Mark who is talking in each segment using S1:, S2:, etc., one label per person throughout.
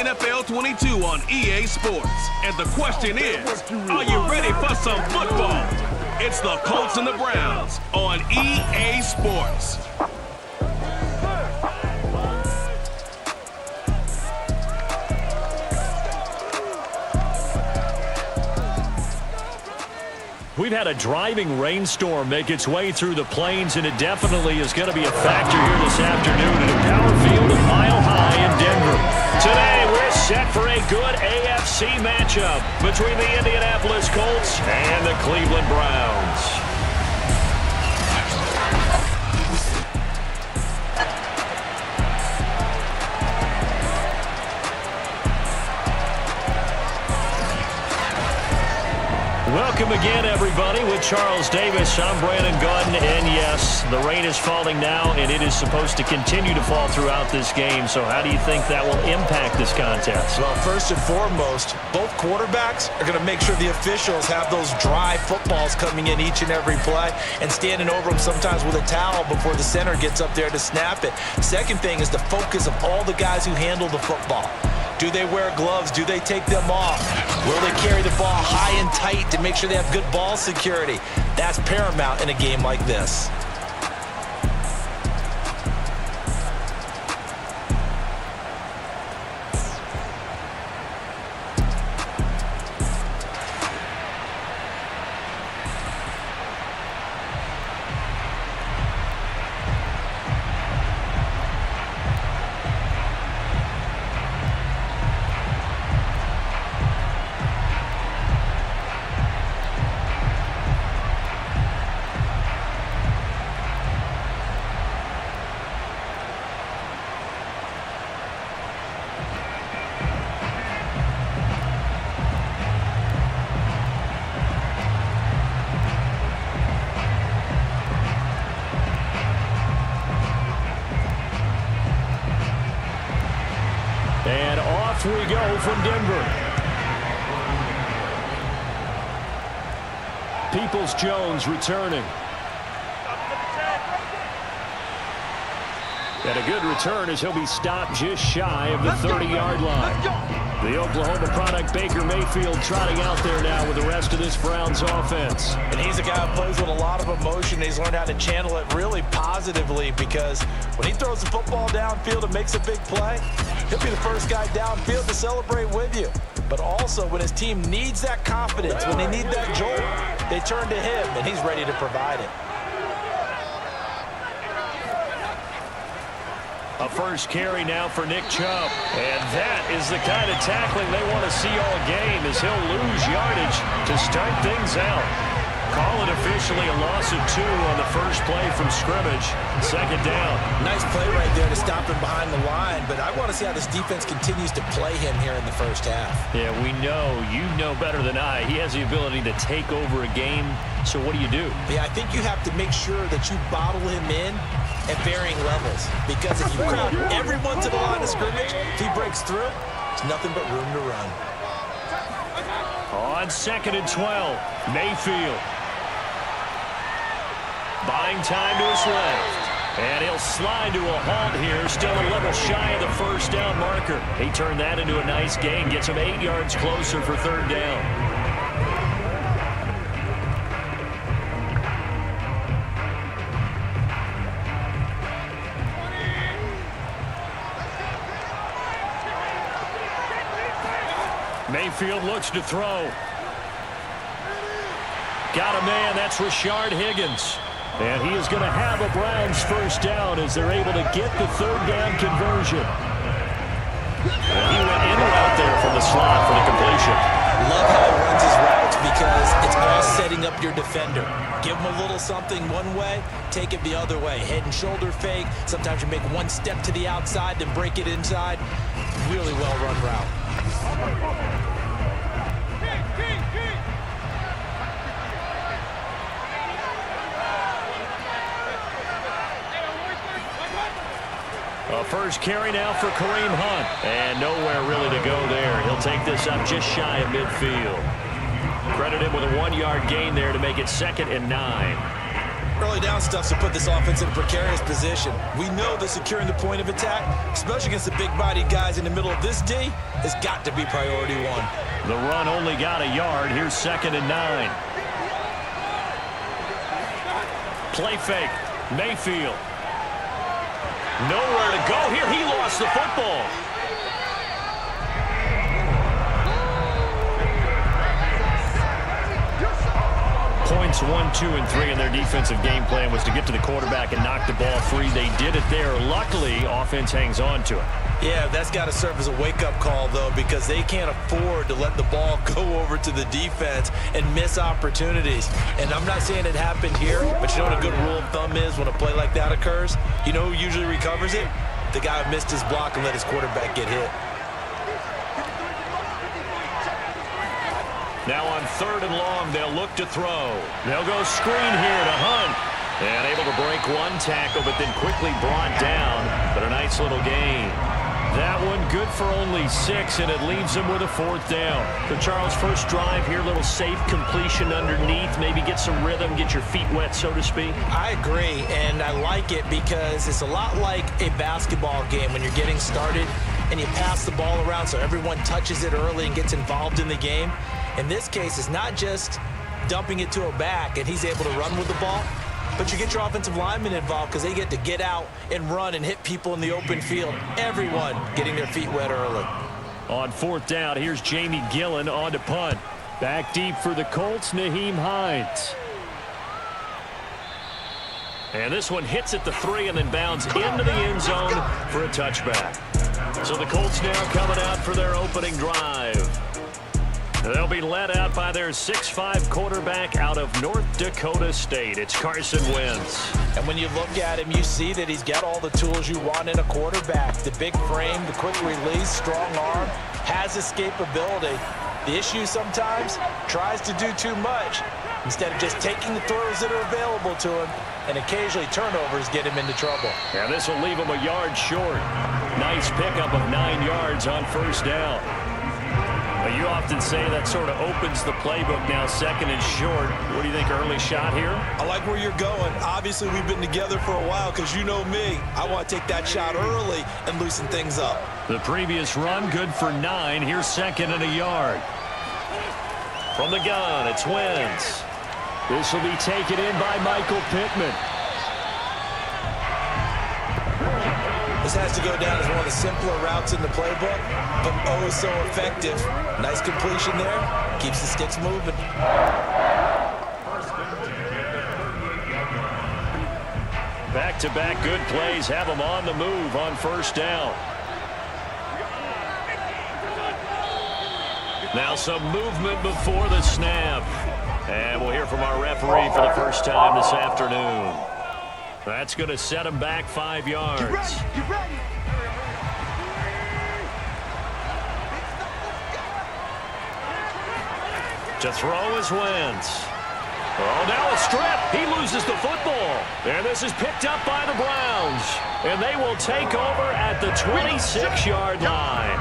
S1: NFL 22 on EA Sports. And the question is, are you ready for some football? It's the Colts and the Browns on EA Sports.
S2: We've had a driving rainstorm make its way through the plains, and it definitely is going to be a factor here this afternoon at a power field of Mile High in Denver. Today, we're set for a good AFC matchup between the Indianapolis Colts and the Cleveland Browns. Welcome again, everybody. With Charles Davis, I'm Brandon Gordon, and yes, the rain is falling now, and it is supposed to continue to fall throughout this game. So how do you think that will impact this contest?
S3: Well, first and foremost, both quarterbacks are going to make sure the officials have those dry footballs coming in each and every play and standing over them sometimes with a towel before the center gets up there to snap it. Second thing is the focus of all the guys who handle the football. Do they wear gloves? Do they take them off? Will they carry the ball high and tight to make sure they have good ball security? That's paramount in a game like this.
S2: And off we go from Denver. Peoples-Jones returning. And a good return as he'll be stopped just shy of the 30-yard line. The Oklahoma product, Baker Mayfield, trotting out there now with the rest of this Browns offense.
S3: And he's a guy who plays with a lot of emotion. He's learned how to channel it really positively, because when he throws the football downfield and makes a big play, he'll be the first guy downfield to celebrate with you. But also, when his team needs that confidence, when they need that jolt, they turn to him, and he's ready to provide it.
S2: A first carry now for Nick Chubb. And that is the kind of tackling they want to see all game, as he'll lose yardage to start things out. Call it officially a loss of 2 on the first play from scrimmage. Second down.
S3: Nice play right there to stop him behind the line, but I want to see how this defense continues to play him here in the first half.
S2: Yeah, we know. You know better than I. He has the ability to take over a game. So what do you do?
S3: Yeah, I think you have to make sure that you bottle him in at varying levels, because if you crowd everyone to the line of scrimmage, if he breaks through, there's nothing but room to run.
S2: On 2nd and 12, Mayfield. Buying time to his left. And he'll slide to a halt here, still a level shy of the first down marker. He turned that into a nice gain, gets him 8 yards closer for third down. Mayfield looks to throw. Got a man, that's Rashard Higgins. And he is going to have a Browns first down as they're able to get the third down conversion. And he went in route there from the slot for the completion.
S3: Love how he runs his routes, because it's all setting up your defender. Give him a little something one way, take it the other way. Head and shoulder fake. Sometimes you make one step to the outside, then break it inside. Really well run route.
S2: A first carry now for Kareem Hunt. And nowhere really to go there. He'll take this up just shy of midfield. Credit him with a 1-yard gain there to make it 2nd and 9.
S3: Early down stuff to put this offense in a precarious position. We know that securing the point of attack, especially against the big-bodied guys in the middle of this D, has got to be priority one.
S2: The run only got a yard. Here's 2nd and 9. Play fake. Mayfield. Nowhere to go here. He lost the football. Points 1, 2, and 3 in their defensive game plan was to get to the quarterback and knock the ball free. They did it there. Luckily, offense hangs on to it.
S3: Yeah, that's got to serve as a wake-up call, though, because they can't afford to let the ball go over to the defense and miss opportunities. And I'm not saying it happened here, but you know what a good rule of thumb is when a play like that occurs? You know who usually recovers it? The guy who missed his block and let his quarterback get hit.
S2: Now on 3rd and long, they'll look to throw. They'll go screen here to Hunt. And able to break one tackle, but then quickly brought down. But a nice little gain. That one good for only 6, and it leaves them with a 4th down. So, Charles, first drive here, little safe completion underneath. Maybe get some rhythm, get your feet wet, so to speak.
S3: I agree, and I like it because it's a lot like a basketball game when you're getting started and you pass the ball around so everyone touches it early and gets involved in the game. In this case, it's not just dumping it to a back and he's able to run with the ball, but you get your offensive linemen involved because they get to get out and run and hit people in the open field. Everyone getting their feet wet early.
S2: On 4th down, here's Jamie Gillen on to punt. Back deep for the Colts, Nyheim Hines. And this one hits at the 3 and then bounds into the end zone for a touchback. So the Colts now coming out for their opening drive. They'll be led out by their 6'5" quarterback out of North Dakota State. It's Carson Wentz.
S3: And when you look at him, you see that he's got all the tools you want in a quarterback. The big frame, the quick release, strong arm, has escapability. The issue sometimes, tries to do too much. Instead of just taking the throws that are available to him, and occasionally turnovers get him into trouble.
S2: Yeah, this will leave him a yard short. Nice pickup of 9 yards on 1st down. Well, you often say that sort of opens the playbook now, 2nd and short. What do you think, early shot here?
S3: I like where you're going. Obviously, we've been together for a while because you know me. I want to take that shot early and loosen things up.
S2: The previous run, good for 9. Here's 2nd and a yard. From the gun, it's Wentz. This will be taken in by Michael Pittman.
S3: This has to go down as one of the simpler routes in the playbook, but oh so effective. Nice completion there. Keeps the sticks moving.
S2: Back-to-back good plays have them on the move on 1st down. Now some movement before the snap. And we'll hear from our referee for the first time this afternoon. That's going to set him back 5 yards.
S4: Get ready, get ready.
S2: To throw is Wentz. Oh, now a strip. He loses the football. And this is picked up by the Browns. And they will take over at the 26-yard line.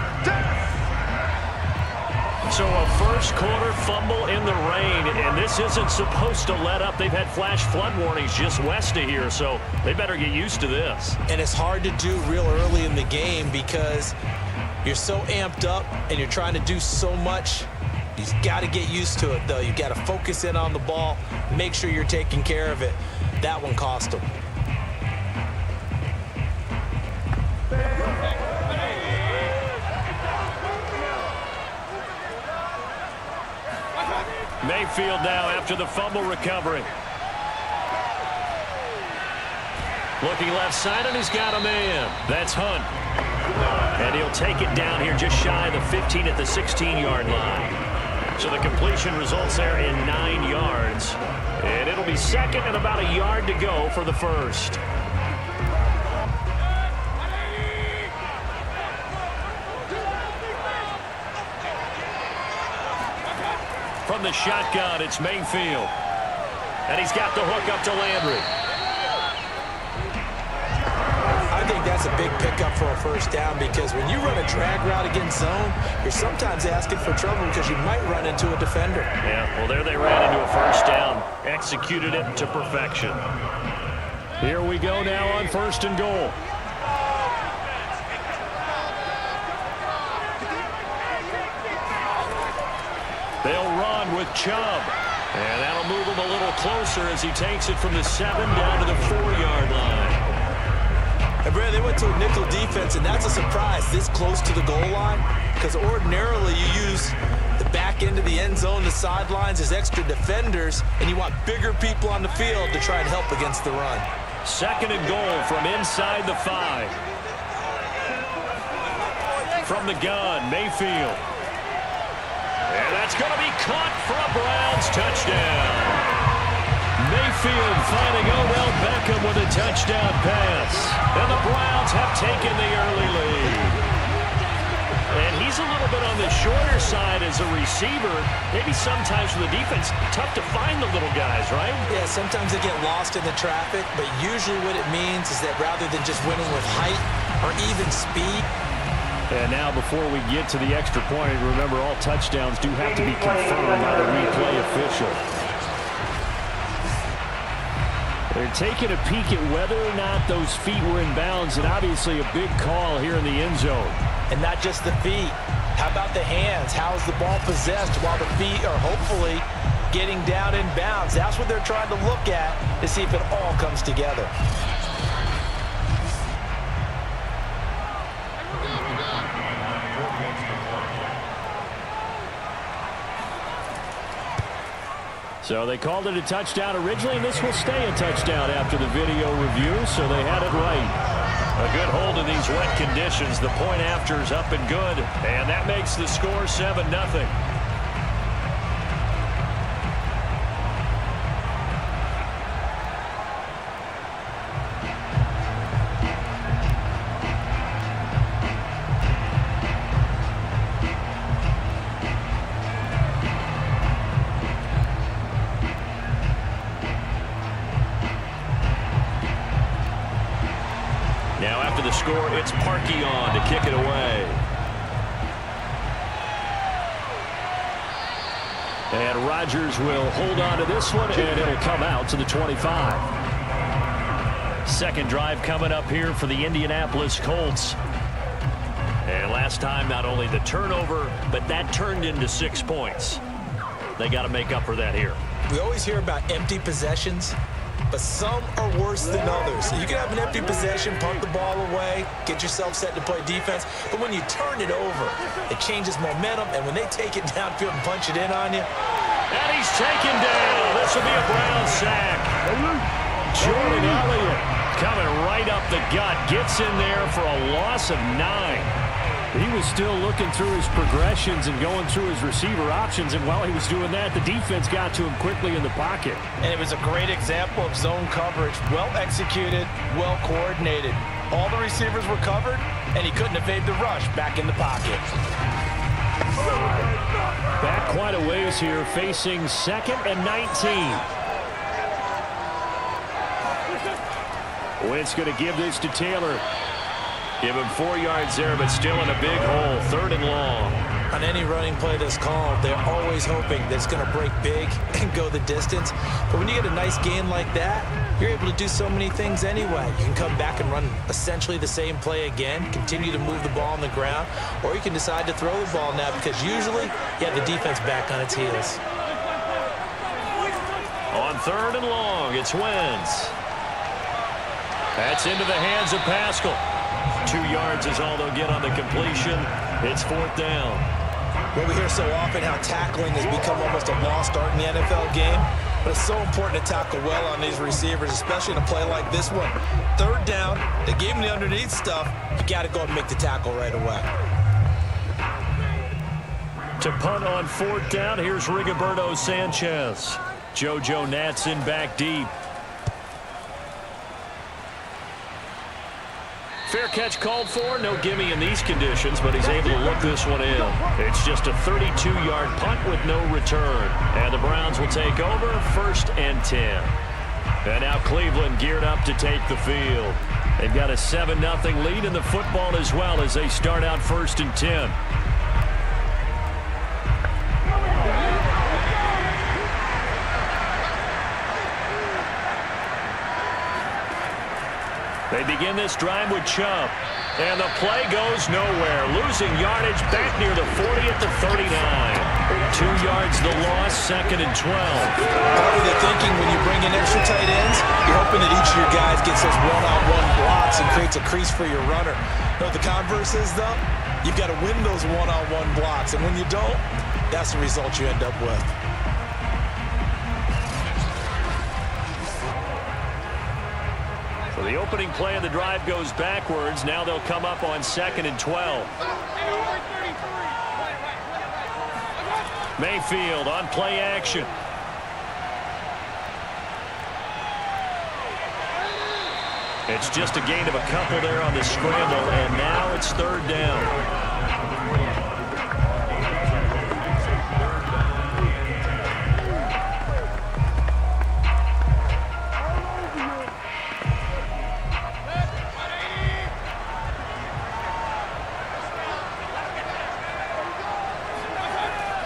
S2: So a first-quarter fumble in the rain, and this isn't supposed to let up. They've had flash flood warnings just west of here, so they better get used to this.
S3: And it's hard to do real early in the game because you're so amped up and you're trying to do so much. You've got to get used to it, though. You've got to focus in on the ball, make sure you're taking care of it. That one cost them.
S2: Mayfield now after the fumble recovery. Looking left side, and he's got a man. That's Hunt. And he'll take it down here just shy of the 15 at the 16-yard line. So the completion results there in 9 yards. And it'll be 2nd and about a yard to go for the first. From the shotgun, it's Mayfield. And he's got the hook up to Landry.
S3: I think that's a big pickup for a first down because when you run a drag route against zone, you're sometimes asking for trouble because you might run into a defender.
S2: Yeah, well, there they ran into a first down. Executed it to perfection. Here we go now on 1st and goal. They'll run with Chubb. And that'll move him a little closer as he takes it from the 7 down to the 4-yard line.
S3: And Brad, they went to a nickel defense, and that's a surprise this close to the goal line because ordinarily you use the back end of the end zone, the sidelines as extra defenders, and you want bigger people on the field to try and help against the run.
S2: 2nd and goal from inside the 5. From the gun, Mayfield. And that's going to be caught for a Browns touchdown. Mayfield finding Odell Beckham with a touchdown pass. And the Browns have taken the early lead. And he's a little bit on the shorter side as a receiver. Maybe sometimes for the defense, tough to find the little guys, right?
S3: Yeah, sometimes they get lost in the traffic, but usually what it means is that rather than just winning with height or even speed.
S2: And now before we get to the extra point, remember all touchdowns do have to be confirmed by the replay official. They're taking a peek at whether or not those feet were in bounds, and obviously a big call here in the end zone.
S3: And not just the feet. How about the hands? How is the ball possessed while the feet are hopefully getting down in bounds? That's what they're trying to look at to see if it all comes together.
S2: So they called it a touchdown originally, and this will stay a touchdown after the video review, so they had it right. A good hold in these wet conditions. The point after is up and good, and that makes the score 7-0. Now after the score, it's Parkey on to kick it away. And Rodgers will hold on to this one, and it'll come out to the 25. Second drive coming up here for the Indianapolis Colts. And last time, not only the turnover, but that turned into 6 points. They got to make up for that here.
S3: We always hear about empty possessions, but some are worse than others. You can have an empty possession, punt the ball away, get yourself set to play defense, but when you turn it over, it changes momentum, and when they take it downfield and punch it in on you.
S2: And he's taken down. This will be a Brown sack. Jordan Elliott coming right up the gut, gets in there for a loss of 9. He was still looking through his progressions and going through his receiver options, and while he was doing that, the defense got to him quickly in the pocket.
S3: And it was a great example of zone coverage, well executed, well coordinated. All the receivers were covered, and he couldn't evade the rush back in the pocket.
S2: Back quite a ways here, facing 2nd and 19. Wentz going to give this to Taylor. Give him 4 yards there, but still in a big hole. 3rd and long.
S3: On any running play that's called, they're always hoping that it's going to break big and go the distance. But when you get a nice gain like that, you're able to do so many things anyway. You can come back and run essentially the same play again, continue to move the ball on the ground, or you can decide to throw the ball now because usually you have the defense back on its heels.
S2: On 3rd and long, it's Wentz. That's into the hands of Pascal. 2 yards is all they'll get on the completion. It's 4th down.
S3: Well, we hear so often how tackling has become almost a lost art in the NFL game, but it's so important to tackle well on these receivers, especially in a play like this one. 3rd down, they gave him the underneath stuff. You got to go and make the tackle right away.
S2: To punt on 4th down, here's Rigoberto Sanchez. JoJo Natson back deep. Fair catch called for. No gimme in these conditions, but he's able to look this one in. It's just a 32-yard punt with no return. And the Browns will take over 1st and 10. And now Cleveland geared up to take the field. They've got a 7-0 lead in the football as well as they start out 1st and 10. They begin this drive with Chubb. And the play goes nowhere. Losing yardage back near the 40 at the 39. 2 yards the loss, 2nd and 12.
S3: Part of the thinking when you bring in extra tight ends, you're hoping that each of your guys gets those one-on-one blocks and creates a crease for your runner. You know what the converse is, though? You've got to win those one-on-one blocks. And when you don't, that's the result you end up with.
S2: The opening play of the drive goes backwards. Now they'll come up on 2nd and 12. Mayfield on play action. It's just a gain of a couple there on the scramble, and now it's 3rd down.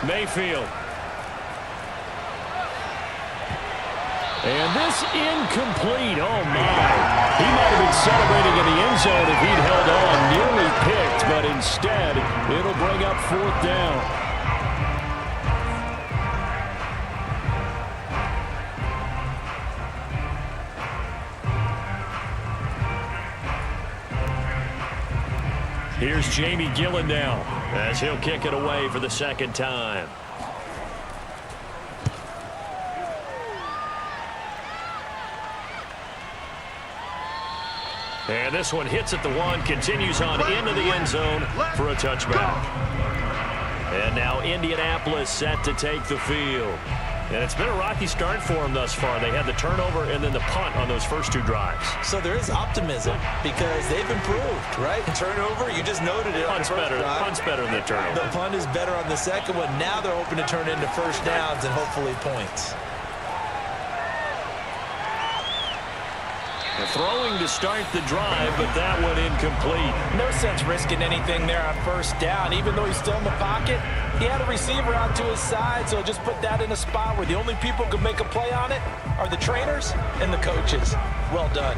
S2: Mayfield. And this incomplete. Oh, my. He might have been celebrating in the end zone if he'd held on. Nearly picked, but instead, it'll bring up 4th down. Here's Jamie Gillen now as he'll kick it away for the 2nd time. And this one hits at the 1, continues on into the end zone for a touchback. And now Indianapolis set to take the field. And it's been a rocky start for them thus far. They had the turnover and then the punt on those first 2 drives.
S3: So there is optimism because they've improved, right? Turnover, you just noted it.
S2: Punt's better. Punt's better than the turnover.
S3: The punt is better on the second one. Now they're hoping to turn into first downs and hopefully points.
S2: They're throwing to start the drive, but that one incomplete.
S3: No sense risking anything there on first down. Even though he's still in the pocket, he had a receiver out to his side, so just put that in a spot where the only people who can make a play on it are the trainers and the coaches. Well done.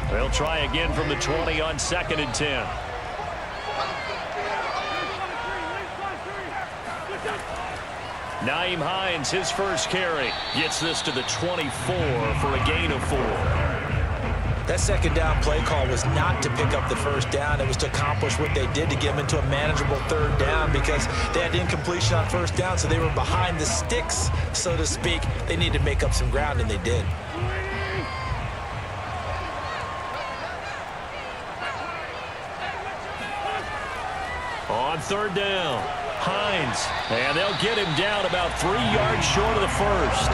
S2: They'll try again from the 20 on 2nd and 10. Nyheim Hines, his first carry, gets this to the 24 for a gain of 4.
S3: That second down play call was not to pick up the first down. It was to accomplish what they did to get them into a manageable 3rd down because they had incompletion on first down, so they were behind the sticks, so to speak. They needed to make up some ground, and they did.
S2: On 3rd down, Hines, and they'll get him down about 3 yards short of the first.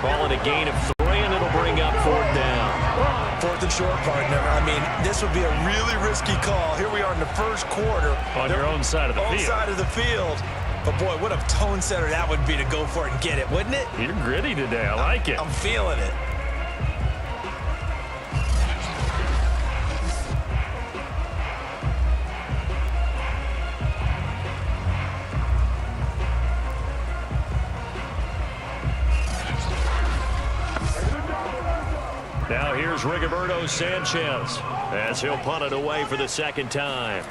S2: Call it a gain of 3, and it'll bring up 4th down.
S3: 4th and short, partner. I mean, this would be a really risky call. Here we are in the first quarter.
S2: On your own side of the field.
S3: Own side of the field. But, boy, what a tone setter that would be to go for it and get it, wouldn't it?
S2: You're gritty today. I like it.
S3: I'm feeling it.
S2: Now here's Rigoberto Sanchez as he'll punt it away for the 2nd time.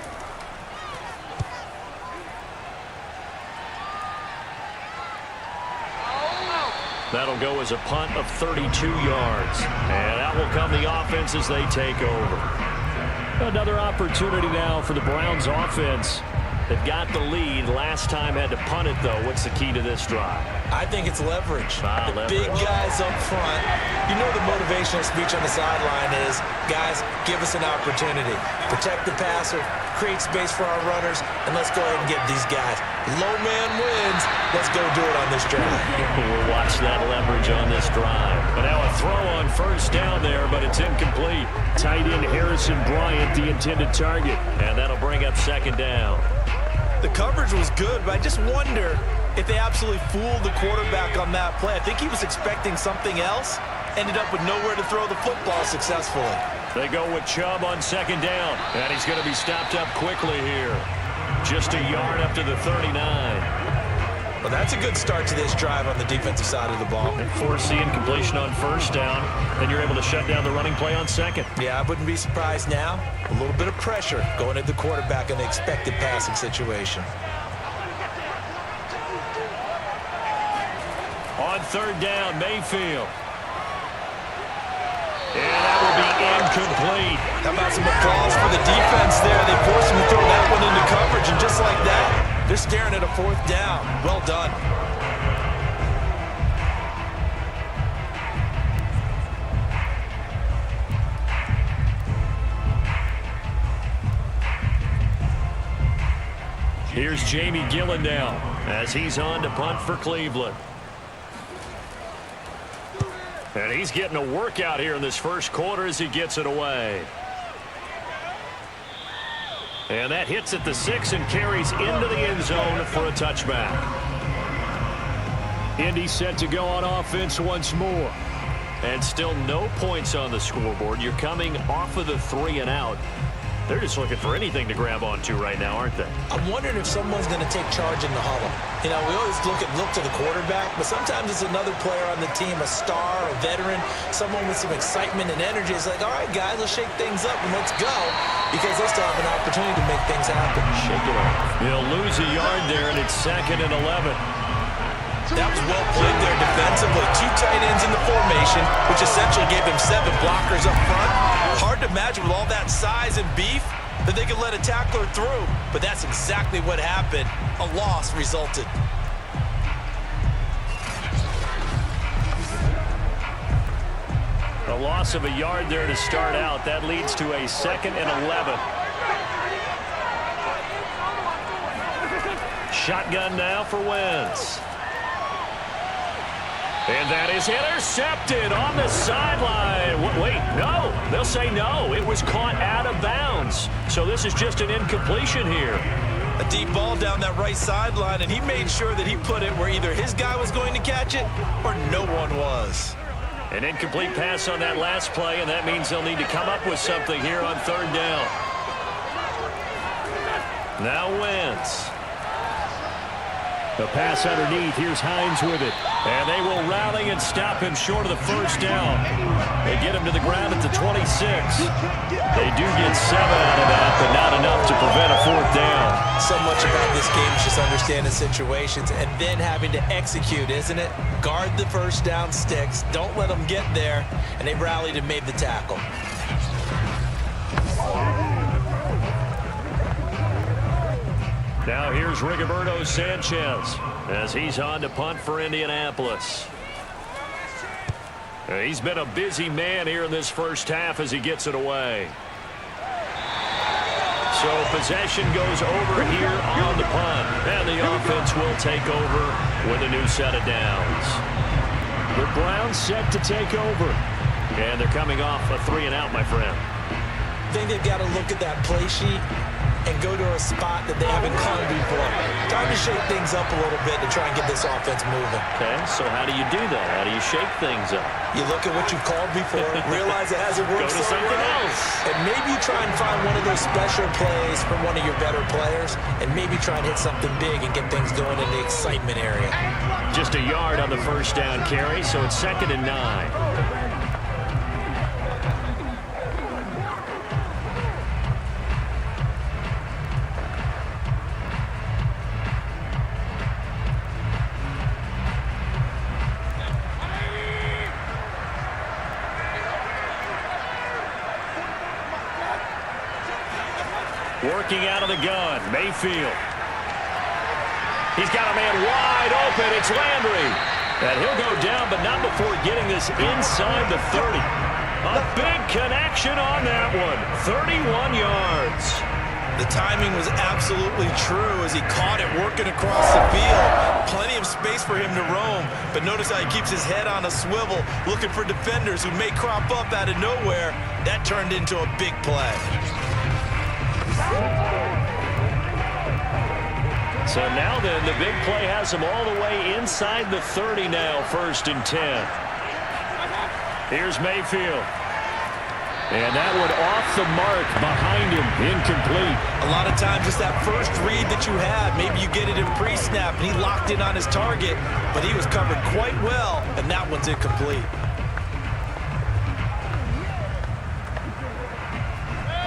S2: That'll go as a punt of 32 yards. And that will come the offense as they take over. Another opportunity now for the Browns offense. They've got the lead. Last time had to punt it, though. What's the key to this drive?
S3: I think it's leverage.
S2: Leverage.
S3: Big guys up front. You know the motivational speech on the sideline is, guys, give us an opportunity. Protect the passer, create space for our runners, and let's go ahead and get these guys. Low man wins. Let's go do it on this drive.
S2: We'll watch that leverage on this drive. But now a throw on first down there, but it's incomplete. Tight end Harrison Bryant, the intended target. And that'll bring up 2nd down.
S3: The coverage was good, but I just wonder if they absolutely fooled the quarterback on that play. I think he was expecting something else, ended up with nowhere to throw the football successfully.
S2: They go with Chubb on second down, and he's going to be stopped up quickly here. Just a yard up to the 39.
S3: Well, that's a good start to this drive on the defensive side of the ball.
S2: And forcing completion on first down, then you're able to shut down the running play on second.
S3: Yeah, I wouldn't be surprised now. A little bit of pressure going at the quarterback in the expected passing situation.
S2: On third down, Mayfield. And that will be incomplete.
S3: How about some applause for the defense there? They forced him to throw that one into coverage, and just like that, they're staring at a fourth down. Well done.
S2: Here's Jamie Gillen now as he's on to punt for Cleveland. And he's getting a workout here in this first quarter as he gets it away. And that hits at the 6 and carries into the end zone for a touchback. Indy set to go on offense once more. And still no points on the scoreboard. You're coming off of the 3 and out. They're just looking for anything to grab onto right now, aren't they?
S3: I'm wondering if someone's going to take charge in the huddle. You know, we always look to the quarterback, but sometimes it's another player on the team, a star, a veteran, someone with some excitement and energy. It's like, all right, guys, let's shake things up and let's go, because they still have an opportunity to make things happen.
S2: Shake it up. He'll lose a yard there, and it's 2nd and 11.
S3: That was well played there defensively. 2 tight ends in the formation, which essentially gave them 7 blockers up front. Hard to imagine with all that size and beef that they could let a tackler through, but that's exactly what happened. A loss resulted.
S2: A loss of a yard there to start out. That leads to a 2nd and 11. Shotgun now for Wentz. And that is intercepted on the sideline. Wait, no. They'll say no. It was caught out of bounds. So this is just an incompletion here.
S3: A deep ball down that right sideline, and he made sure that he put it where either his guy was going to catch it or no one was.
S2: An incomplete pass on that last play, and that means they'll need to come up with something here on third down. Now Wentz. The pass underneath. Here's Hines with it. And they will rally and stop him short of the first down. They get him to the ground at the 26. They do get 7 out of that, but not enough to prevent a fourth down.
S3: So much about this game is just understanding situations and then having to execute, isn't it? Guard the first down sticks. Don't let them get there. And they rallied and made the tackle.
S2: Now here's Rigoberto Sanchez as he's on to punt for Indianapolis. He's been a busy man here in this first half as he gets it away. So possession goes over here on the punt, and the offense will take over with a new set of downs. The Browns set to take over, and they're coming off a 3 and out, my friend.
S3: I think they've got to look at that play sheet and go to a spot that they haven't come before. Time to shake things up a little bit to try and get this offense moving.
S2: Okay, so how do you do that? How do you shake things up?
S3: You look at what you've called before, realize it hasn't worked
S2: Go to something else.
S3: And maybe you try and find one of those special plays from one of your better players, and maybe try and hit something big and get things going in the excitement area.
S2: Just a yard on the first down carry, so it's 2nd and 9. Working out of the gun, Mayfield. He's got a man wide open. It's Landry. And he'll go down, but not before getting this inside the 30. A big connection on that one. 31 yards.
S3: The timing was absolutely true as he caught it working across the field. Plenty of space for him to roam, but notice how he keeps his head on a swivel, looking for defenders who may crop up out of nowhere. That turned into a big play.
S2: So now then, the big play has him all the way inside the 30 now, 1st and 10. Here's Mayfield. And that one off the mark behind him, incomplete.
S3: A lot of times it's that first read that you have. Maybe you get it in pre-snap, and he locked in on his target, but he was covered quite well, and that one's incomplete.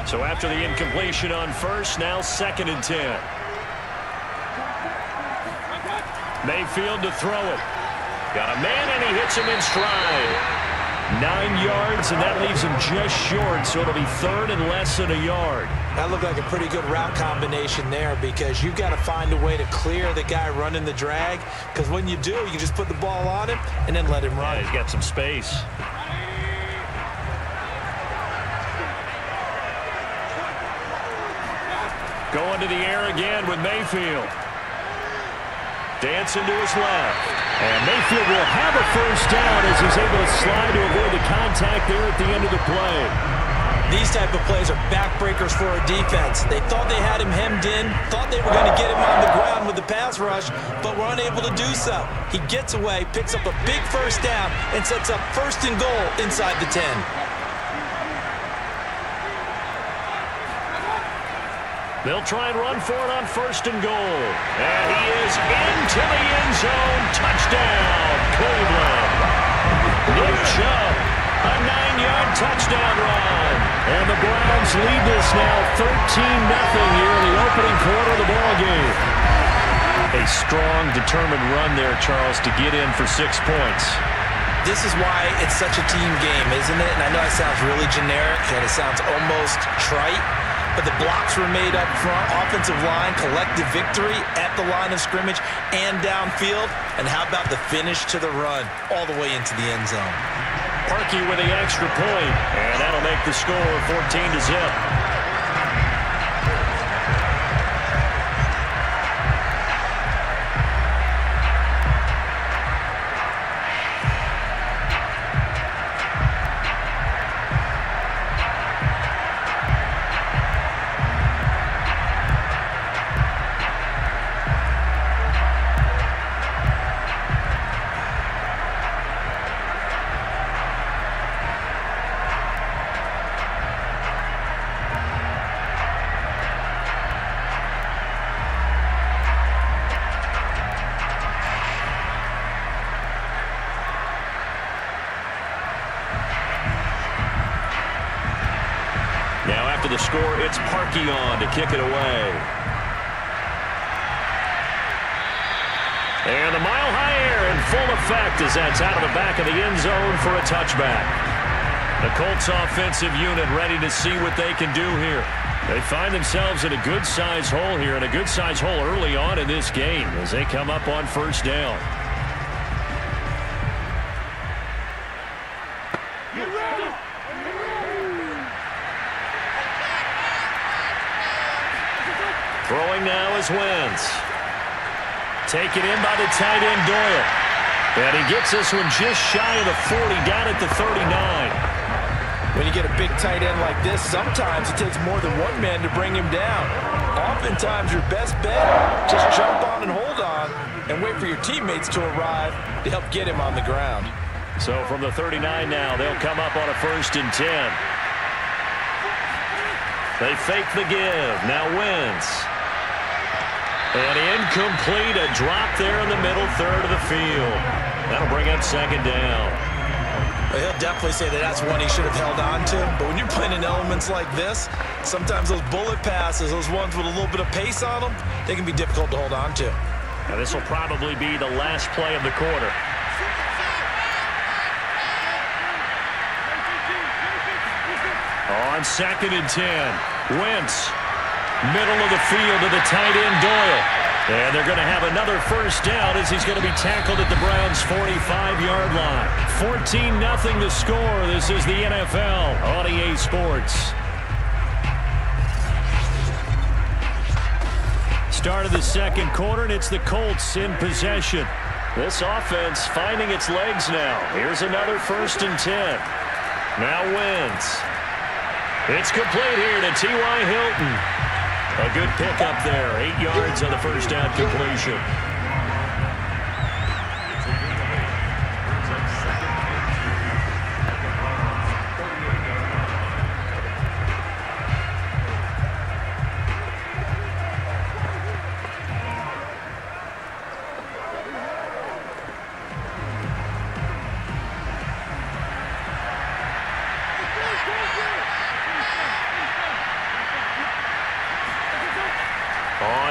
S2: So after the incompletion on first, now 2nd and 10. Mayfield to throw it. Got a man, and he hits him in stride. 9 yards, and that leaves him just short, so it'll be 3rd and less than a yard.
S3: That looked like a pretty good route combination there, because you've got to find a way to clear the guy running the drag, because when you do, you just put the ball on him and then let him run.
S2: Yeah, he's got some space. Going to the air again with Mayfield. Dancing to his left. And Mayfield will have a first down as he's able to slide to avoid the contact there at the end of the play.
S3: These type of plays are backbreakers for a defense. They thought they had him hemmed in, thought they were going to get him on the ground with the pass rush, but were unable to do so. He gets away, picks up a big first down, and sets up 1st and goal inside the 10.
S2: They'll try and run for it on 1st and goal. And he is into the end zone. Touchdown, Cleveland. Nick Chubb, a 9-yard touchdown run. And the Browns lead this now 13-0 here in the opening quarter of the ballgame. A strong, determined run there, Charles, to get in for 6 points.
S3: This is why it's such a team game, isn't it? And I know it sounds really generic and it sounds almost trite, but the blocks were made up front, offensive line, collective victory at the line of scrimmage and downfield. And how about the finish to the run all the way into the end zone?
S2: Parkey with the extra point, and that'll make the score 14-0. The score, it's Parkey on to kick it away. And the mile-high air in full effect as that's out of the back of the end zone for a touchback. The Colts offensive unit ready to see what they can do here. They find themselves in a good-sized hole here, and a good-sized hole early on in this game as they come up on 1st down. Throwing now is Wentz. Taken in by the tight end Doyle. And he gets this one just shy of the 40, down at the 39.
S3: When you get a big tight end like this, sometimes it takes more than one man to bring him down. Oftentimes your best bet, just jump on and hold on and wait for your teammates to arrive to help get him on the ground.
S2: So from the 39 now, they'll come up on a 1st and 10. They fake the give. Now Wentz. And incomplete, a drop there in the middle 3rd of the field. That'll bring up 2nd down.
S3: Well, he'll definitely say that that's one he should have held on to. But when you're playing in elements like this, sometimes those bullet passes, those ones with a little bit of pace on them, they can be difficult to hold on to.
S2: Now this will probably be the last play of the quarter. On 2nd and 10, Wentz. Middle of the field to the tight end Doyle. And they're going to have another first down as he's going to be tackled at the Browns' 45-yard line. 14-0 the score. This is the NFL on EA Sports. Start of the 2nd quarter, and it's the Colts in possession. This offense finding its legs now. Here's another 1st and 10. Now Wentz. It's complete here to T.Y. Hilton. A good pickup there. 8 yards on the first down completion.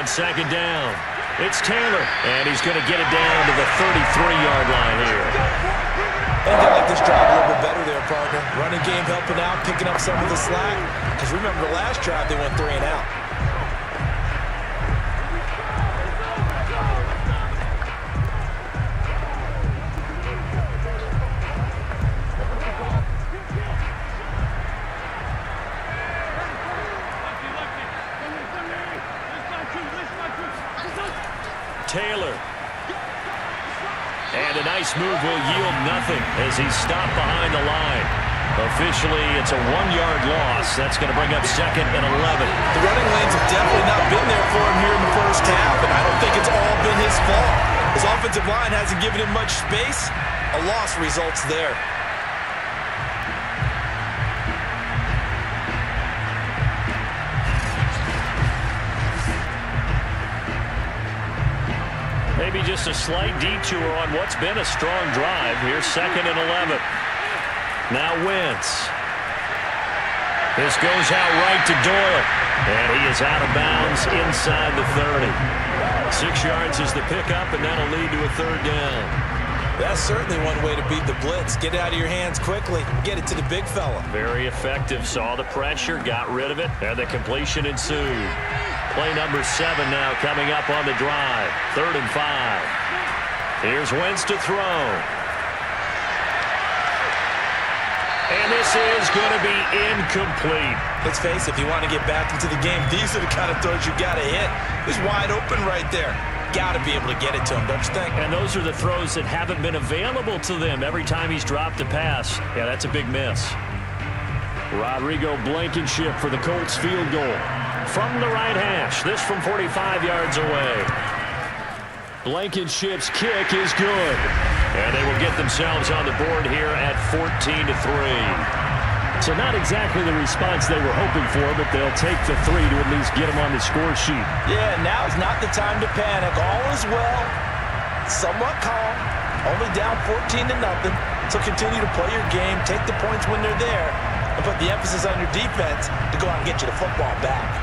S2: on second down. It's Taylor, and he's going to get it down to the 33-yard line here.
S3: I think they like this drive a little bit better there, partner. Running game helping out, picking up some of the slack. Because remember the last drive, they went 3 and out.
S2: Taylor. And a nice move will yield nothing as he's stopped behind the line. Officially, it's a 1-yard loss. That's going to bring up second and 11.
S3: The running lanes have definitely not been there for him here in the first half, and I don't think it's all been his fault. His offensive line hasn't given him much space. A loss results there.
S2: Maybe just a slight detour on what's been a strong drive. Here's second and 11. Now Wentz. This goes out right to Doyle. And he is out of bounds inside the 30. 6 yards is the pickup, and that'll lead to a 3rd down.
S3: That's certainly one way to beat the blitz. Get it out of your hands quickly. Get it to the big fella.
S2: Very effective. Saw the pressure, got rid of it, and the completion ensued. Play number 7 now coming up on the drive. 3rd and 5. Here's Wentz to throw. And this is going to be incomplete.
S3: Let's face it, if you want to get back into the game, these are the kind of throws you got to hit. He's wide open right there. Got to be able to get it to him, don't you think?
S2: And those are the throws that haven't been available to them every time he's dropped a pass. Yeah, that's a big miss. Rodrigo Blankenship for the Colts field goal. From the right hash, this from 45 yards away. Blankenship's kick is good. And they will get themselves on the board here at 14-3. So not exactly the response they were hoping for, but they'll take the 3 to at least get them on the score sheet.
S3: Yeah, now's not the time to panic. All is well. Somewhat calm. Only down 14-0. So continue to play your game, take the points when they're there, and put the emphasis on your defense to go out and get you the football back.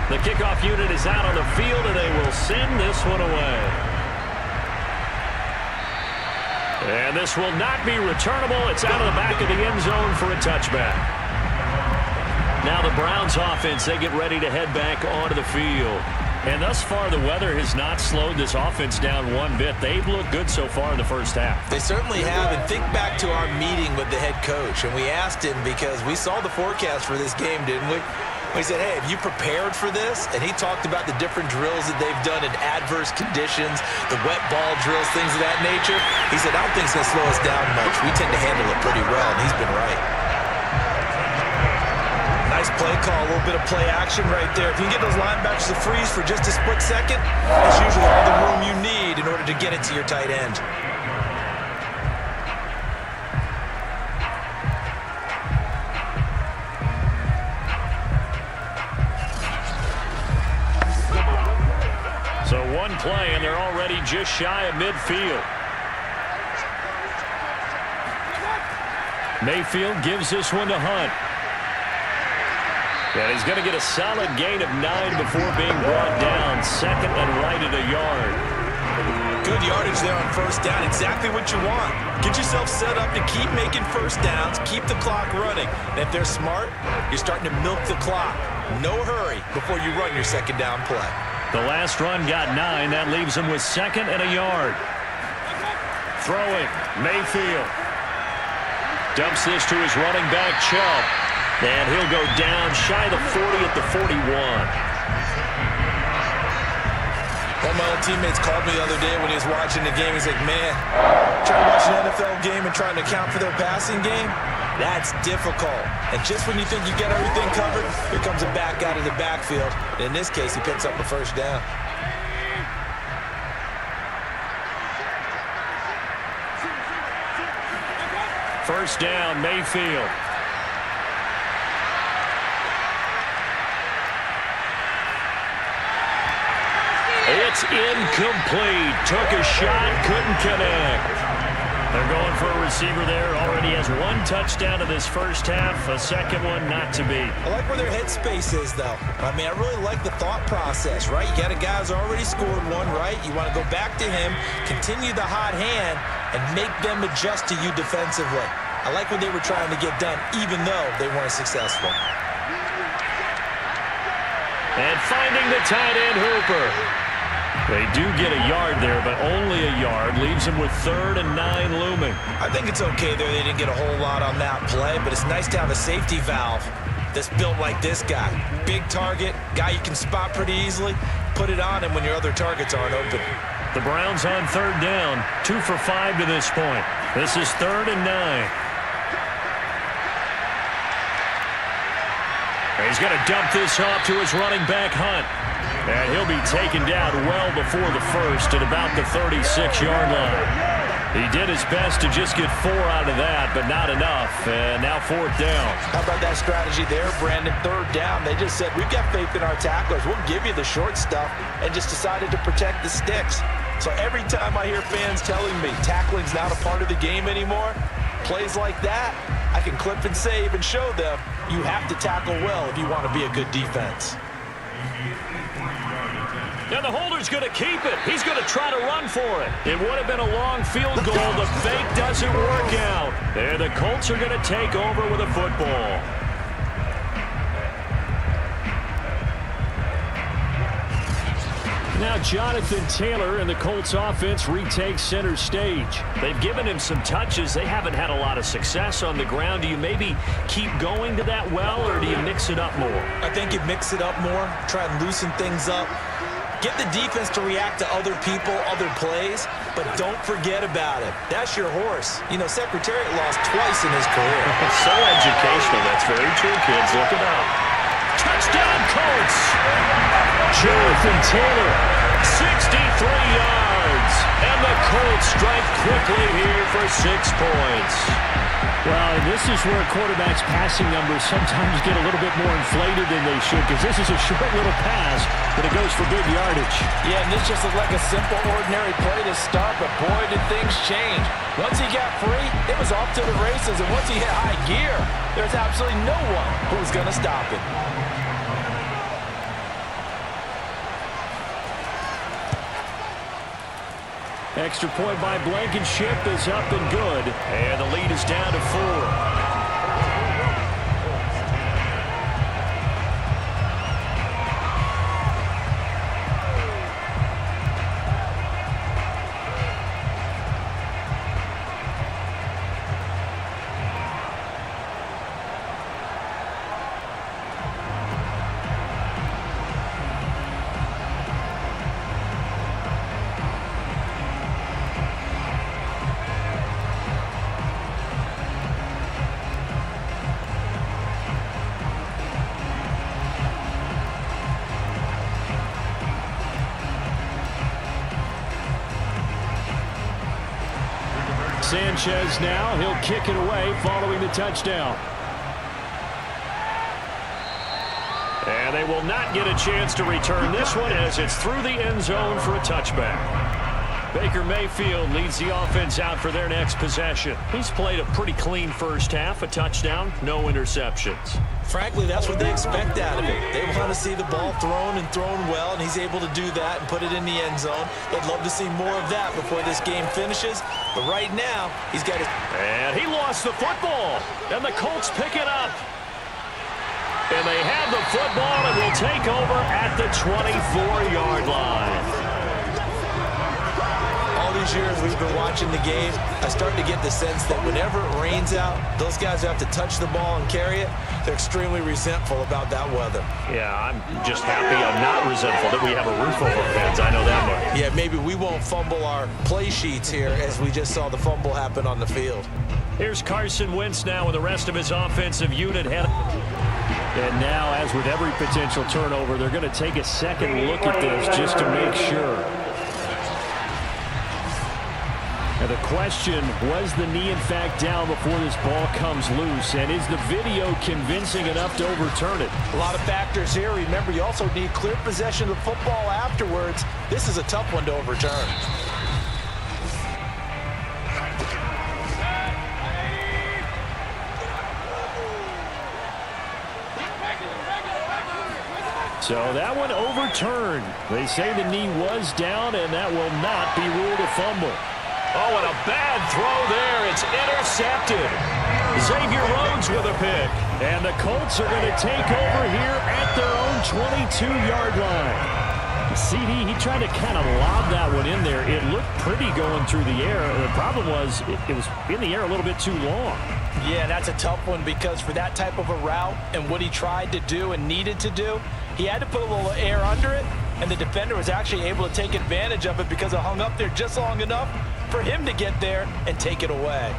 S2: The kickoff unit is out on the field, and they will send this one away. And this will not be returnable. It's out of the back of the end zone for a touchback. Now the Browns offense, they get ready to head back onto the field. And thus far, the weather has not slowed this offense down one bit. They've looked good so far in the first half.
S3: They certainly have. And think back to our meeting with the head coach. And we asked him because we saw the forecast for this game, didn't we? We said, hey, have you prepared for this? And he talked about the different drills that they've done in adverse conditions, the wet ball drills, things of that nature. He said, I don't think it's going to slow us down much. We tend to handle it pretty well, and he's been right. Nice play call, a little bit of play action right there. If you can get those linebackers to freeze for just a split second, that's usually all the room you need in order to get it to your tight end.
S2: So one play, and they're already just shy of midfield. Mayfield gives this one to Hunt. And he's going to get a solid gain of 9 before being brought down. 2nd and right at a yard.
S3: Good yardage there on first down. Exactly what you want. Get yourself set up to keep making first downs, keep the clock running. And if they're smart, you're starting to milk the clock. No hurry before you run your second down play.
S2: The last run got 9. That leaves him with 2nd and a yard. Throwing, Mayfield. Dumps this to his running back, Chubb. And he'll go down shy of the 40 at the 41.
S3: One of my old teammates called me the other day when he was watching the game. He's like, man, trying to watch an NFL game and trying to account for their passing game, that's difficult. And just when you think you get everything covered, here comes a back out of the backfield. And in this case, he picks up a first down.
S2: First down, Mayfield. It's incomplete. Took a shot, couldn't connect. They're going for a receiver there. Already has one touchdown in this first half. A second one not to be.
S3: I like where their headspace is, though. I mean, I really like the thought process, right? You got a guy who's already scored one, right? You want to go back to him, continue the hot hand, and make them adjust to you defensively. I like what they were trying to get done, even though they weren't successful.
S2: And finding the tight end, Hooper. They do get a yard there, but only a yard. Leaves them with 3rd and 9 looming.
S3: I think it's okay there. They didn't get a whole lot on that play, but it's nice to have a safety valve that's built like this guy. Big target, guy you can spot pretty easily. Put it on him when your other targets aren't open.
S2: The Browns on 3rd down. 2 for 5 to this point. This is 3rd and 9. He's going to dump this off to his running back, Hunt. And he'll be taken down well before the first at about the 36-yard line. He did his best to just get 4 out of that, but not enough. And now 4th down.
S3: How about that strategy there, Brandon? 3rd down. They just said, we've got faith in our tacklers. We'll give you the short stuff, and just decided to protect the sticks. So every time I hear fans telling me tackling's not a part of the game anymore, plays like that, I can clip and save and show them you have to tackle well if you want to be a good defense.
S2: And the holder's going to keep it. He's going to try to run for it. It would have been a long field goal. The fake doesn't work out. And the Colts are going to take over with a football. Now Jonathan Taylor and the Colts offense retakes center stage. They've given him some touches. They haven't had a lot of success on the ground. Do you maybe keep going to that well, or do you mix it up more?
S3: I think you mix it up more, try and loosen things up. Get the defense to react to other people, other plays, but don't forget about it. That's your horse. You know, Secretariat lost twice in his career.
S2: So educational. That's very true, kids. Look it up. Touchdown, Colts! Jonathan Taylor, 63 yards. And the Colts strike quickly here for 6 points. Well, and this is where quarterbacks' passing numbers sometimes get a little bit more inflated than they should, because this is a short little pass, but it goes for big yardage.
S3: Yeah, and this just looked like a simple, ordinary play to start, but boy, did things change. Once he got free, it was off to the races, and once he hit high gear, there's absolutely no one who's going to stop him.
S2: Extra point by Blankenship is up and good. And the lead is down to 4. Sanchez now, he'll kick it away following the touchdown. And they will not get a chance to return this one as it's through the end zone for a touchback. Baker Mayfield leads the offense out for their next possession. He's played a pretty clean first half, a touchdown, no interceptions.
S3: Frankly, that's what they expect out of him. They want to see the ball thrown and thrown well, and he's able to do that and put it in the end zone. They'd love to see more of that before this game finishes. But right now, he's got his...
S2: And he lost the football. And the Colts pick it up. And they have the football and will take over at the 24-yard line.
S3: All these years we've been watching the game, I start to get the sense that whenever it rains out, those guys who have to touch the ball and carry it, they're extremely resentful about that weather.
S2: Yeah, I'm just happy I'm not resentful that we have a roof over our heads. I know that much.
S3: Yeah, maybe we won't fumble our play sheets here as we just saw the fumble happen on the field.
S2: Here's Carson Wentz now with the rest of his offensive unit head. And now, as with every potential turnover, they're going to take a second look at this just to make sure. And the question, was the knee in fact down before this ball comes loose? And is the video convincing enough to overturn it?
S3: A lot of factors here. Remember, you also need clear possession of the football afterwards. This is a tough one to overturn.
S2: So that one overturned. They say the knee was down, and that will not be ruled a fumble. Oh, and a bad throw there. It's intercepted. Xavier Rhodes with a pick. And the Colts are going to take over here at their own 22-yard line. CD, he tried to kind of lob that one in there. It looked pretty going through the air. The problem was it was in the air a little bit too long.
S3: Yeah, that's a tough one because for that type of a route and what he tried to do and needed to do, he had to put a little air under it, and the defender was actually able to take advantage of it because it hung up there just long enough for him to get there and take it away.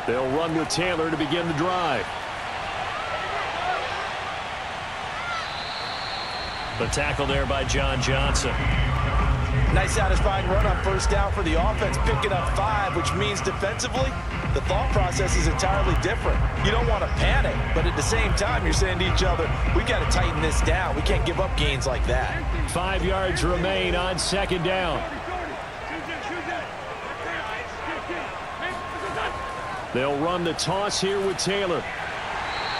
S2: They'll run with Taylor to begin the drive. The tackle there by John Johnson.
S3: Nice satisfying run on first down for the offense, picking up 5, which means defensively, the thought process is entirely different. You don't want to panic, but at the same time, you're saying to each other, we got to tighten this down. We can't give up gains like that.
S2: 5 yards remain on second down. They'll run the toss here with Taylor.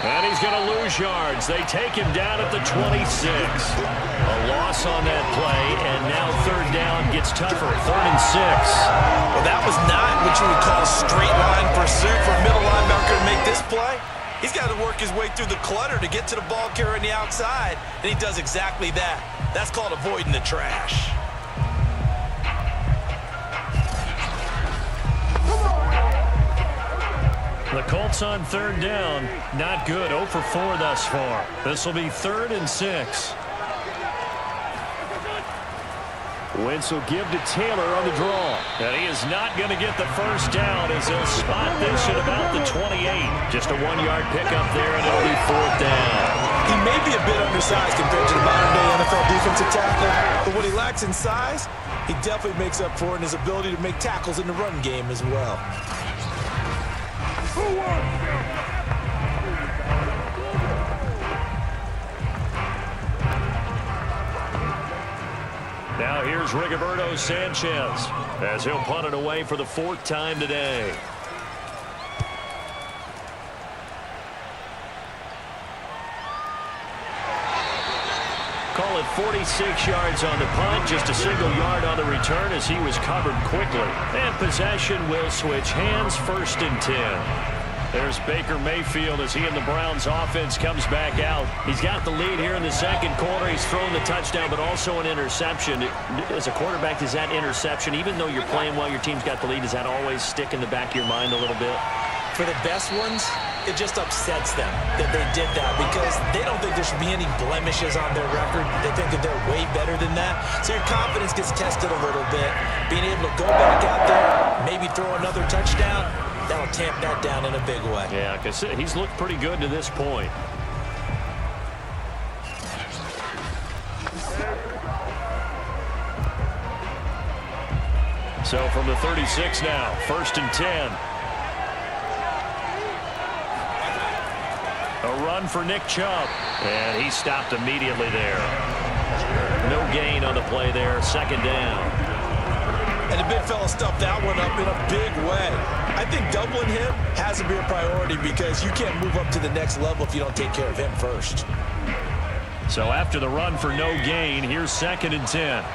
S2: And he's going to lose yards. They take him down at the 26. A loss on that play, and now third down gets tougher. 3rd and 6.
S3: Well, that was not what you would call a straight line pursuit for a middle linebacker to make this play. He's got to work his way through the clutter to get to the ball carrier on the outside, and he does exactly that. That's called avoiding the trash.
S2: The Colts on third down. Not good. 0 for 4 thus far. This will be 3rd and 6. Wentz will give to Taylor on the draw. And he is not going to get the first down as they'll spot this at about the 28. Just a 1-yard pickup there, and it'll be 4th down.
S3: He may be a bit undersized compared to the modern-day NFL defensive tackle, but what he lacks in size, he definitely makes up for in his ability to make tackles in the run game as well.
S2: Now here's Rigoberto Sanchez as he'll punt it away for the 4th time today. Call it 46 yards on the punt, just a single yard on the return as he was covered quickly. And possession will switch hands, 1st and 10. There's Baker Mayfield as he and the Browns offense comes back out. He's got the lead here in the second quarter. He's thrown the touchdown, but also an interception. As a quarterback, does that interception, even though you're playing well, your team's got the lead, does that always stick in the back of your mind a little bit?
S3: For the best ones, it just upsets them that they did that because they don't think there should be any blemishes on their record. They think that they're way better than that. So your confidence gets tested a little bit. Being able to go back out there, maybe throw another touchdown, that'll tamp that down in a big way.
S2: Yeah, because he's looked pretty good to this point. So from the 36 now, 1st and 10. A run for Nick Chubb. And he stopped immediately there. No gain on the play there. 2nd down.
S3: And the big fella stuffed that one up in a big way. I think doubling him has to be a priority because you can't move up to the next level if you don't take care of him first.
S2: So after the run for no gain, here's 2nd and 10.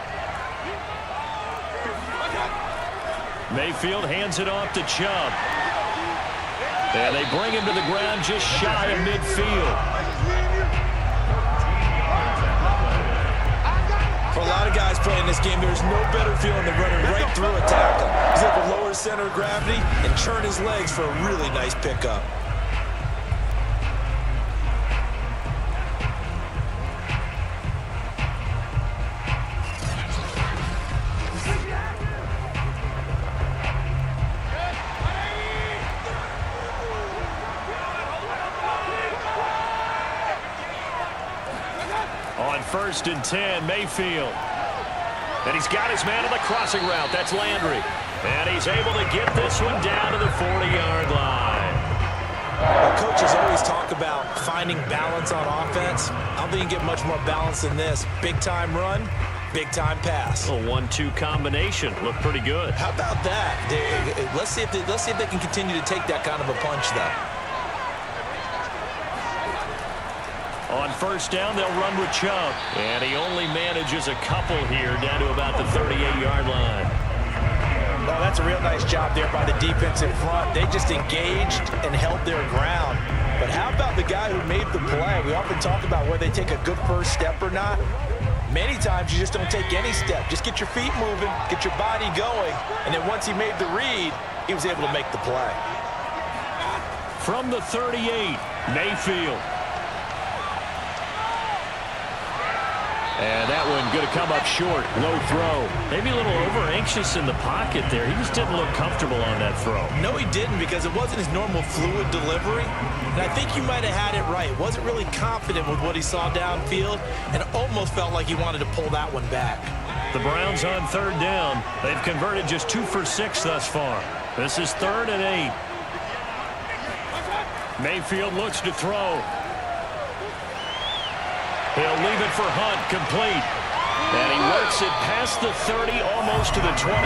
S2: Mayfield hands it off to Chubb. And they bring him to the ground just shy of midfield.
S3: For a lot of guys playing this game, there's no better feeling than running right through a tackle. He's able to lower his center of gravity and churn his legs for a really nice pickup.
S2: On 1st and 10, Mayfield. And he's got his man on the crossing route. That's Landry. And he's able to get this one down to the 40-yard line.
S3: Well, coaches always talk about finding balance on offense. I don't think you can get much more balance than this. Big-time run, big-time pass.
S2: A 1-2 combination. Looked pretty good.
S3: How about that? Let's see if they can continue to take that kind of a punch, though.
S2: On 1st down, they'll run with Chubb. And he only manages a couple here down to about the 38-yard line.
S3: Well, that's a real nice job there by the defense in front. They just engaged and held their ground. But how about the guy who made the play? We often talk about whether they take a good first step or not. Many times you just don't take any step. Just get your feet moving, get your body going. And then once he made the read, he was able to make the play.
S2: From the 38, Mayfield. And that one going to come up short. Low throw. Maybe a little over-anxious in the pocket there. He just didn't look comfortable on that throw.
S3: No, he didn't, because it wasn't his normal fluid delivery. And I think you might have had it right. Wasn't really confident with what he saw downfield and almost felt like he wanted to pull that one back.
S2: The Browns on 3rd down. They've converted just 2 for 6 thus far. This is 3rd and 8. Mayfield looks to throw. He'll leave it for Hunt, complete. And he works it past the 30, almost to the 25.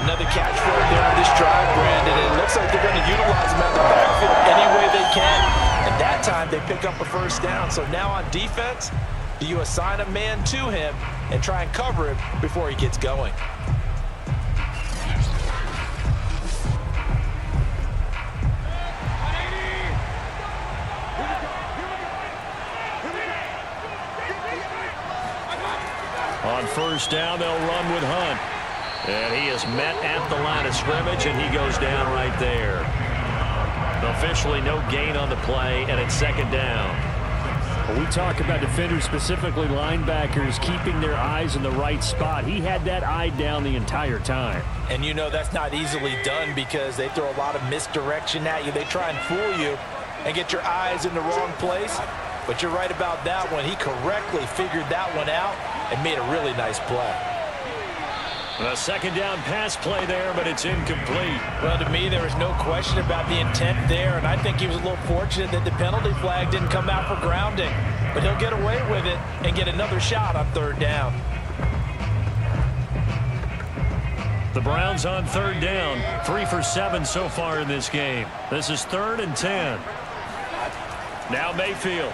S3: Another catch for him there on this drive, Brandon. It looks like they're going to utilize him out of the backfield any way they can. And that time they pick up a 1st down. So now on defense, do you assign a man to him and try and cover him before he gets going?
S2: On 1st down, they'll run with Hunt. And he is met at the line of scrimmage, and he goes down right there. Officially no gain on the play, and it's 2nd down.
S4: When we talk about defenders, specifically linebackers, keeping their eyes in the right spot. He had that eye down the entire time.
S3: And you know that's not easily done because they throw a lot of misdirection at you. They try and fool you and get your eyes in the wrong place. But you're right about that one. He correctly figured that one out and made a really nice play.
S2: A 2nd down pass play there, but it's incomplete.
S3: Well, to me, there was no question about the intent there, and I think he was a little fortunate that the penalty flag didn't come out for grounding. But he'll get away with it and get another shot on 3rd down.
S2: The Browns on 3rd down, 3 for 7 so far in this game. This is 3rd and 10. Now Mayfield.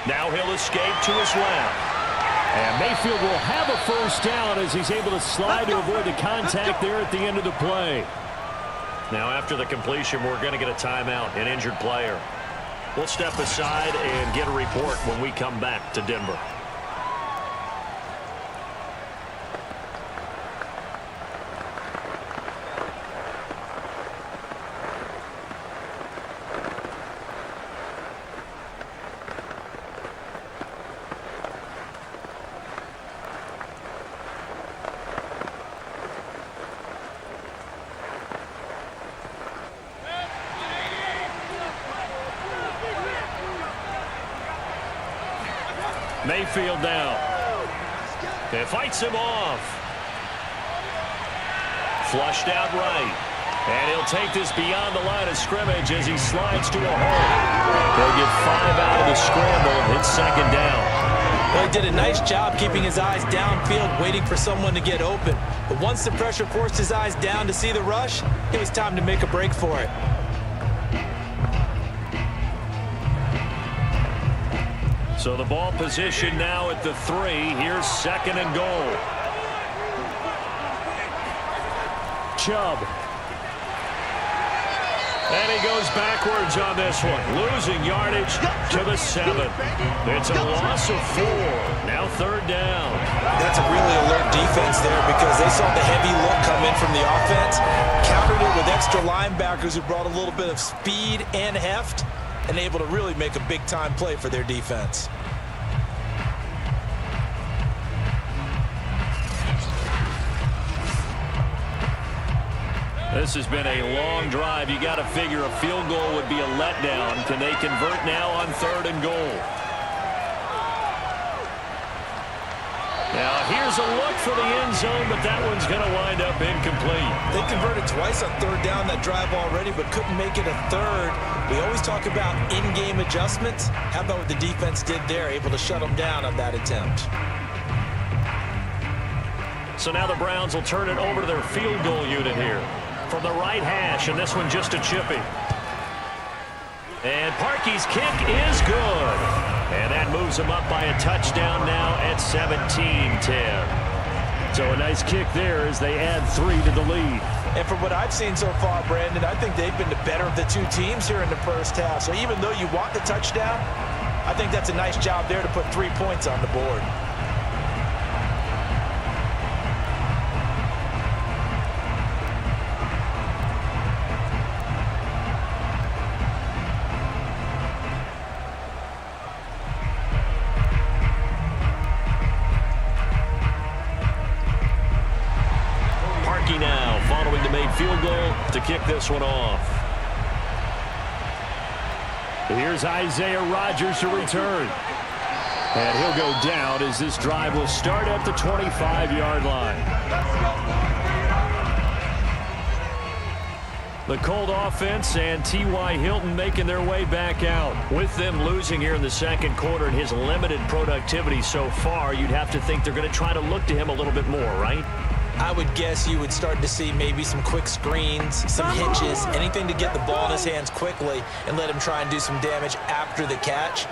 S2: Now he'll escape to his left.
S4: And Mayfield will have a 1st down as he's able to slide to avoid the contact there at the end of the play.
S2: Now after the completion, we're going to get a timeout, an injured player. We'll step aside and get a report when we come back to Denver. Mayfield down. It fights him off. Flushed out right. And he'll take this beyond the line of scrimmage as he slides to a hole. They'll get 5 out of the scramble. It's 2nd down.
S3: Well, he did a nice job keeping his eyes downfield, waiting for someone to get open. But once the pressure forced his eyes down to see the rush, it was time to make a break for it.
S2: So the ball position now at the 3. Here's 2nd and goal.
S4: Chubb.
S2: And he goes backwards on this one, losing yardage to the 7. It's a loss of 4. Now 3rd down.
S3: That's a really alert defense there because they saw the heavy look come in from the offense, countered it with extra linebackers who brought a little bit of speed and heft, and able to really make a big-time play for their defense.
S2: This has been a long drive. You got to figure a field goal would be a letdown. Can they convert now on 3rd and goal? Now, here's a look for the end zone, but that one's going to wind up incomplete.
S3: They converted twice on 3rd down that drive already, but couldn't make it a 3rd. We always talk about in-game adjustments. How about what the defense did there, able to shut them down on that attempt?
S2: So now the Browns will turn it over to their field goal unit here from the right hash, and this one just a chippy. And Parkey's kick is good. And that moves them up by a touchdown now at 17-10.
S4: So a nice kick there as they add 3 to the lead.
S3: And from what I've seen so far, Brandon, I think they've been the better of the two teams here in the first half. So even though you want the touchdown, I think that's a nice job there to put 3 points on the board.
S2: Now following the made field goal to kick this one off.
S4: Here's Isaiah Rodgers to return. And he'll go down as this drive will start at the 25-yard line. The Colt offense and T.Y. Hilton making their way back out.
S2: With them losing here in the second quarter and his limited productivity so far, you'd have to think they're going to try to look to him a little bit more, right?
S3: I would guess you would start to see maybe some quick screens, some hitches, anything to get the ball in his hands quickly and let him try and do some damage after the catch.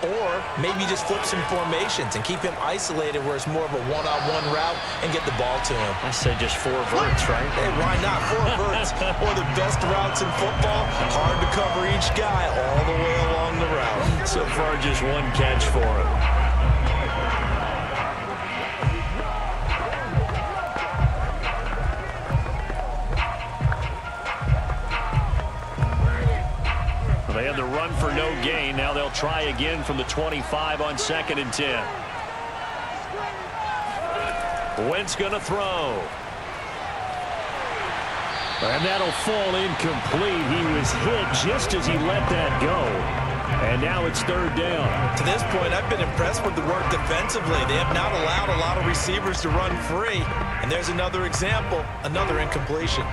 S3: Or maybe just flip some formations and keep him isolated where it's more of a one-on-one route and get the ball to him.
S2: I said just 4 verts, right?
S3: Hey, why not? 4 verts. One of the best routes in football. Hard to cover each guy all the way along the route.
S2: So far, just 1 catch for him. They had the run for no gain. Now they'll try again from the 25 on 2nd and 10. Wentz going to throw.
S4: And that'll fall incomplete. He was hit just as he let that go. And now it's 3rd down.
S3: To this point, I've been impressed with the work defensively. They have not allowed a lot of receivers to run free. And there's another example, another incompletion.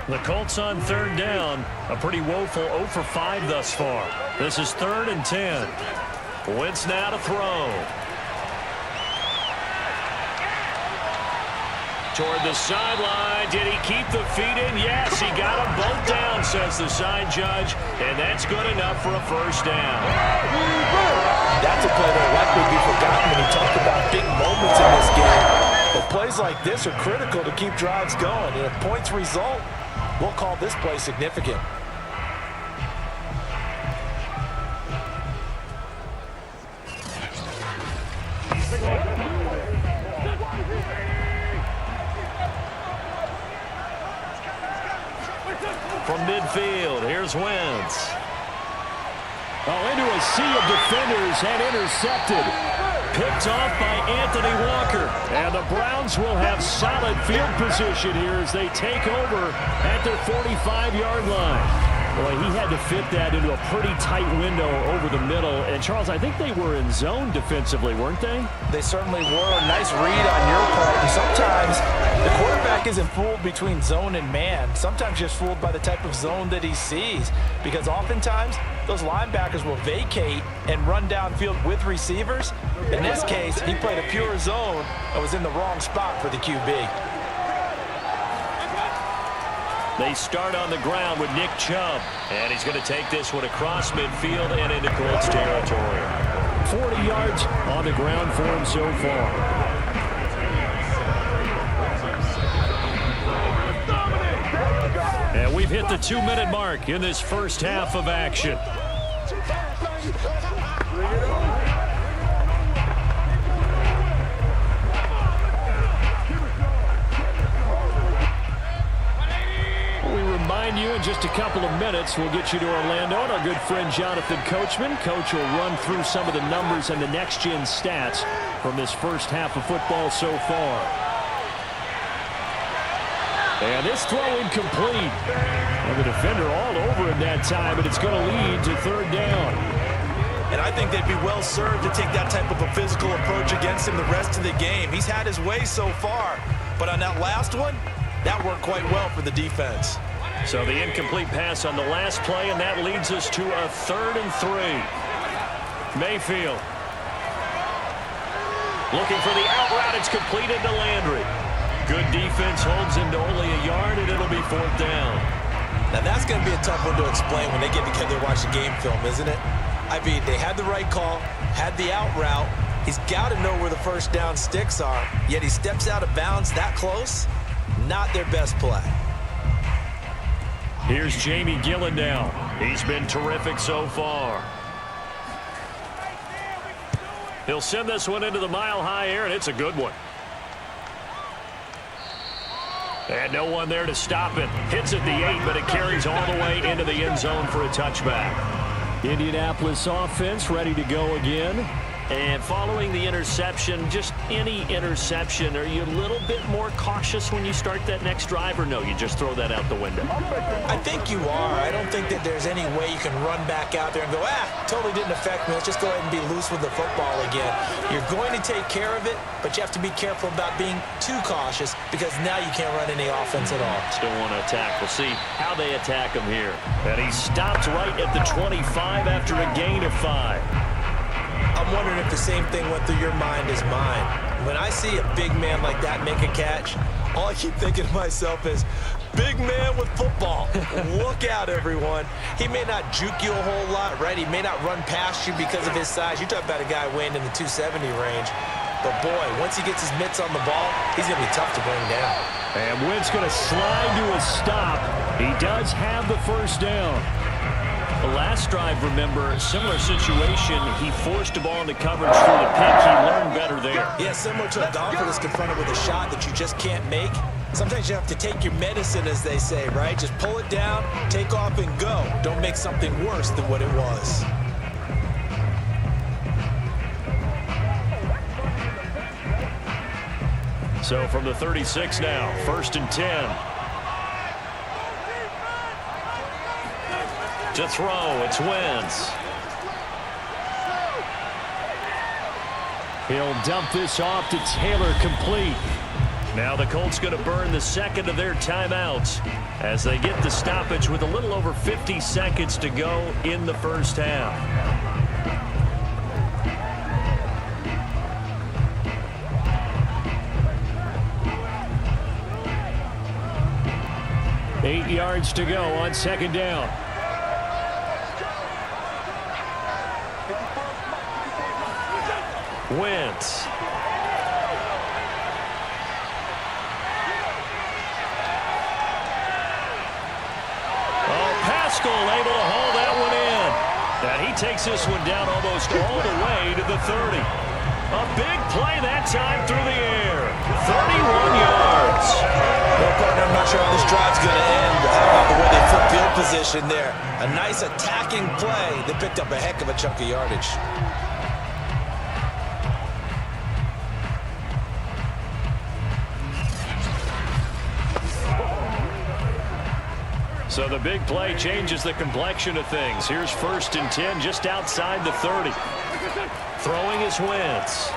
S2: The Colts on 3rd down. A pretty woeful 0 for 5 thus far. This is 3rd and 10. Wentz now to throw. Toward the sideline. Did he keep the feet in? Yes, he got them both down, says the side judge. And that's good enough for a 1st down.
S3: That's a play that likely be forgotten when you talk about big moments in this game. But plays like this are critical to keep drives going. And if points result, we'll call this play significant.
S2: From midfield, here's Wentz.
S4: Into a sea of defenders and intercepted. Picked off by Anthony Walker. And the Browns will have solid field position here as they take over at their 45-yard line. Boy, he had to fit that into a pretty tight window over the middle. And, Charles, I think they were in zone defensively, weren't they?
S3: They certainly were. A nice read on your part. And sometimes the quarterback isn't fooled between zone and man. Sometimes just fooled by the type of zone that he sees. Because oftentimes, those linebackers will vacate and run downfield with receivers. In this case, he played a pure zone and was in the wrong spot for the QB.
S2: They start on the ground with Nick Chubb. And he's going to take this one across midfield and into Colts territory.
S4: 40 yards on the ground for him so far.
S2: And we've hit the 2-minute mark in this first half of action. You in just a couple of minutes. We'll get you to Orlando and our good friend Jonathan Coachman. Coach will run through some of the numbers and the next-gen stats from this first half of football so far.
S4: And this throw incomplete. And the defender all over him that time, and it's going to lead to third down.
S3: And I think they'd be well served to take that type of a physical approach against him the rest of the game. He's had his way so far, but on that last one, that worked quite well for the defense.
S2: So the incomplete pass on the last play, and that leads us to a 3rd and 3. Mayfield. Looking for the out route. It's completed to Landry. Good defense holds him to only a yard, and it'll be 4th down.
S3: Now that's going to be a tough one to explain when they get together and watch the game film, isn't it? I mean, they had the right call, had the out route. He's got to know where the first down sticks are, yet he steps out of bounds that close. Not their best play.
S2: Here's Jamie Gillen now. He's been terrific so far. He'll send this one into the mile-high air, and it's a good one. And no one there to stop it. Hits at the 8, but it carries all the way into the end zone for a touchback.
S4: Indianapolis offense ready to go again.
S2: And following the interception, just any interception, are you a little bit more cautious when you start that next drive, or no, you just throw that out the window?
S3: I think you are. I don't think that there's any way you can run back out there and go, totally didn't affect me. Let's just go ahead and be loose with the football again. You're going to take care of it, but you have to be careful about being too cautious because now you can't run any offense at all.
S2: Still want to attack. We'll see how they attack him here. And he stopped right at the 25 after a gain of 5.
S3: I'm wondering if the same thing went through your mind as mine. When I see a big man like that make a catch, all I keep thinking to myself is, big man with football. Look out, everyone. He may not juke you a whole lot, right? He may not run past you because of his size. You're talking about a guy weighing in the 270 range. But, boy, once he gets his mitts on the ball, he's going to be tough to bring down.
S4: And Wentz going to slide to a stop. He does have the first down.
S2: The last drive, remember, similar situation. He forced a ball into coverage through the pick. He learned better there.
S3: Yeah, similar to a golfer that's confronted with a shot that you just can't make. Sometimes you have to take your medicine, as they say, right? Just pull it down, take off, and go. Don't make something worse than what it was.
S2: So from the 36 now, 1st and 10. To throw, it's Wentz.
S4: He'll dump this off to Taylor, complete.
S2: Now the Colts going to burn the second of their timeouts as they get the stoppage with a little over 50 seconds to go in the first half.
S4: Eight yards to go on 2nd down.
S2: Wentz. Pascal able to haul that one in. And he takes this one down almost all the way to the 30. A big play that time through the air. 31 yards.
S3: Well, partner, I'm not sure how this drive's going to end. How about the way they flip field position there? A nice attacking play. They picked up a heck of a chunk of yardage.
S2: So the big play changes the complexion of things. Here's 1st and 10 just outside the 30. Throwing is Wentz.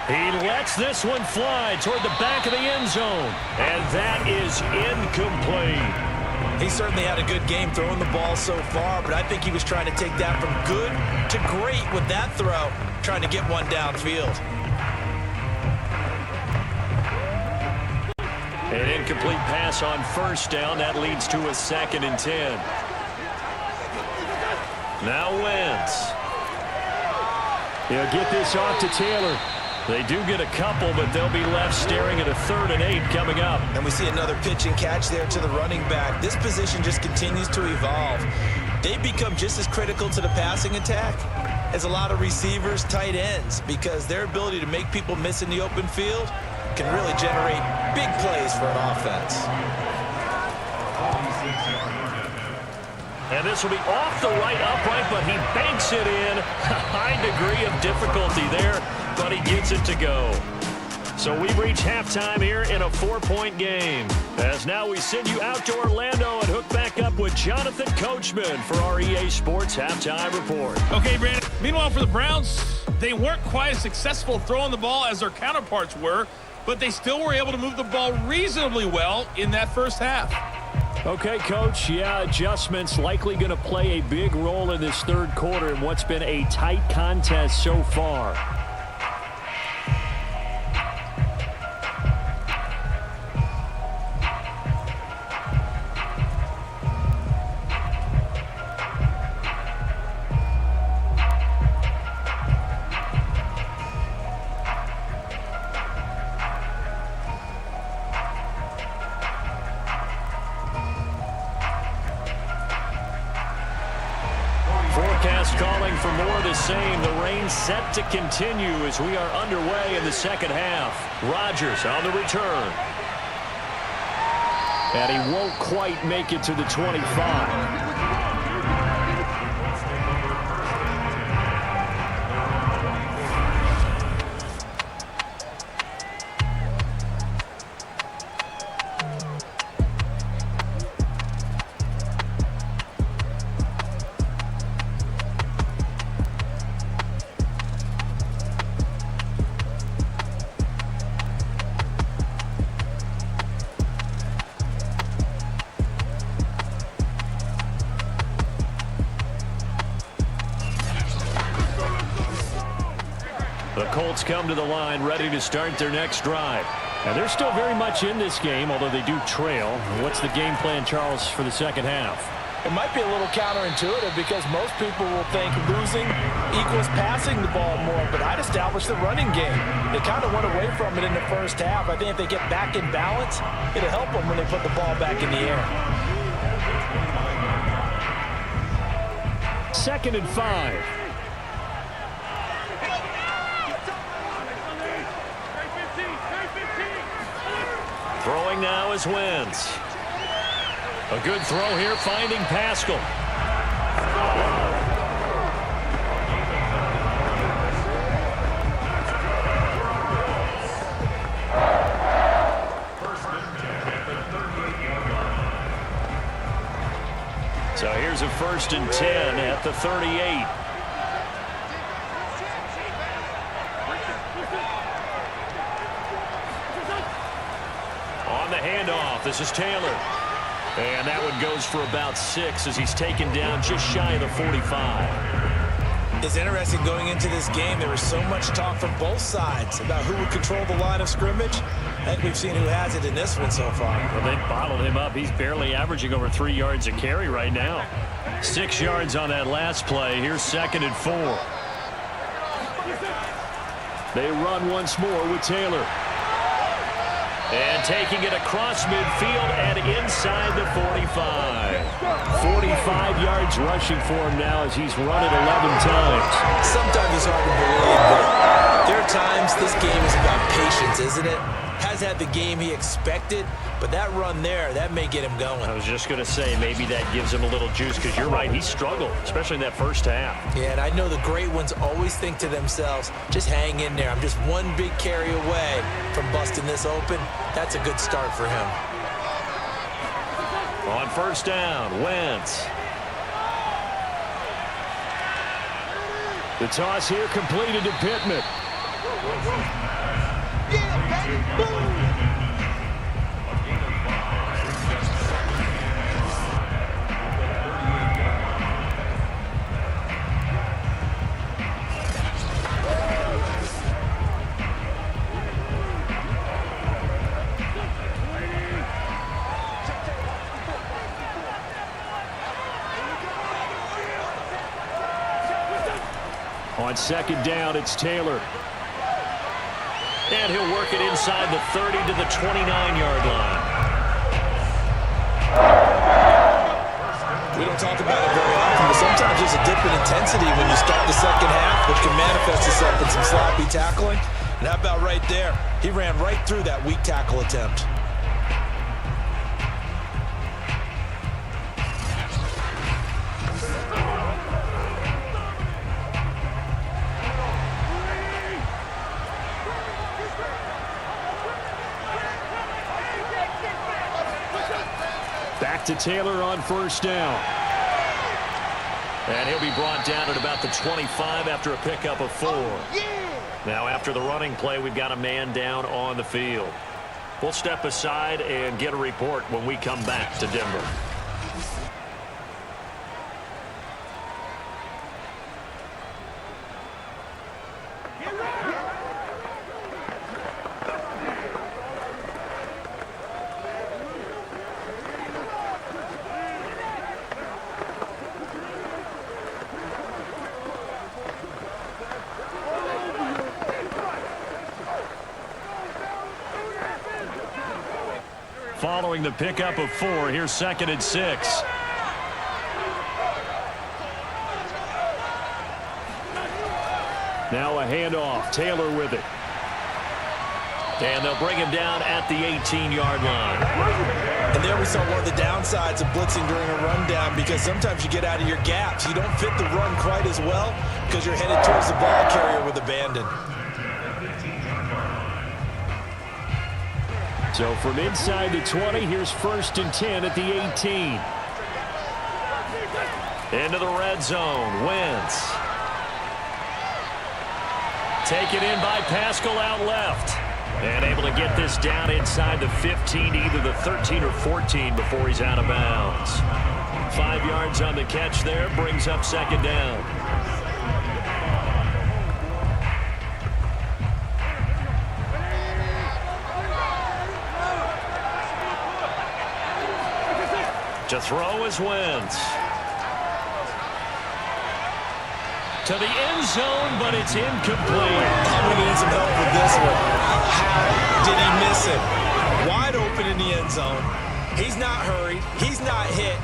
S2: He lets this one fly toward the back of the end zone. And that is incomplete.
S3: He certainly had a good game throwing the ball so far, but I think he was trying to take that from good to great with that throw, trying to get one downfield.
S2: An incomplete pass on 1st down. That leads to a 2nd and 10. Now Wentz.
S4: He'll get this off to Taylor.
S2: They do get a couple, but they'll be left staring at a 3rd and 8 coming up.
S3: And we see another pitch and catch there to the running back. This position just continues to evolve. They become just as critical to the passing attack as a lot of receivers, tight ends, because their ability to make people miss in the open field can really generate big plays for an offense.
S2: And this will be off the right upright, but he banks it in. A high degree of difficulty there, but he gets it to go. So we've reached halftime here in a 4-point game. As now we send you out to Orlando and hook back up with Jonathan Coachman for our EA Sports Halftime Report.
S5: Okay, Brandon. Meanwhile, for the Browns, they weren't quite as successful throwing the ball as their counterparts were, but they still were able to move the ball reasonably well in that first half.
S2: Okay, Coach, yeah, adjustments likely going to play a big role in this third quarter in what's been a tight contest so far. Forecast calling for more of the same. The rain set to continue as we are underway in the second half. Rodgers on the return. And he won't quite make it to the 25. The Colts come to the line ready to start their next drive. And they're still very much in this game, although they do trail. What's the game plan, Charles, for the second half?
S3: It might be a little counterintuitive because most people will think losing equals passing the ball more, but I'd establish the running game. They kind of went away from it in the first half. I think if they get back in balance, it'll help them when they put the ball back in the air.
S2: 2nd and 5. Throwing now is Wentz. A good throw here, finding Pascal. So here's a 1st and 10 at the 38. On the handoff, this is Taylor. And that one goes for about 6 as he's taken down just shy of the 45.
S3: It's interesting going into this game. There was so much talk from both sides about who would control the line of scrimmage. I think we've seen who has it in this one so far.
S2: Well, they bottled him up. He's barely averaging over 3 yards a carry right now. 6 yards on that last play. Here's 2nd and 4. They run once more with Taylor. And taking it across midfield and inside the 45. 45 yards rushing for him now as he's run it 11 times.
S3: Sometimes it's hard to believe, but there are times this game is about patience, isn't it? Has had the game he expected, but that run there, that may get him going.
S2: I was just going to say, maybe that gives him a little juice because you're right, he struggled, especially in that first half.
S3: Yeah, and I know the great ones always think to themselves, just hang in there. I'm just one big carry away from busting this open. That's a good start for him.
S2: On 1st down, Wentz. The toss here completed to Pittman. On 2nd down, it's Taylor. And he'll work it inside the 30 to the 29-yard line.
S3: We don't talk about it very often, but sometimes there's a dip in intensity when you start the second half, which can manifest itself in some sloppy tackling. And how about right there? He ran right through that weak tackle attempt.
S4: Back to Taylor on first down.
S2: And he'll be brought down at about the 25 after a pickup of 4. Now after the running play, we've got a man down on the field. We'll step aside and get a report when we come back to Denver. Following the pickup of 4, here's 2nd and 6.
S4: Now a handoff. Taylor with it.
S2: And they'll bring him down at the 18-yard line.
S3: And there we saw one of the downsides of blitzing during a rundown, because sometimes you get out of your gaps. You don't fit the run quite as well because you're headed towards the ball carrier with abandon.
S4: So from inside the 20, here's 1st and 10 at the 18.
S2: Into the red zone. Wentz. Taken in by Pascal out left. And able to get this down inside the 15, either the 13 or 14 before he's out of bounds. 5 yards on the catch there, brings up 2nd down. To throw is Wentz. To the end zone, but it's incomplete.
S3: We need some help with this one. How did he miss it? Wide open in the end zone. He's not hurried. He's not hit.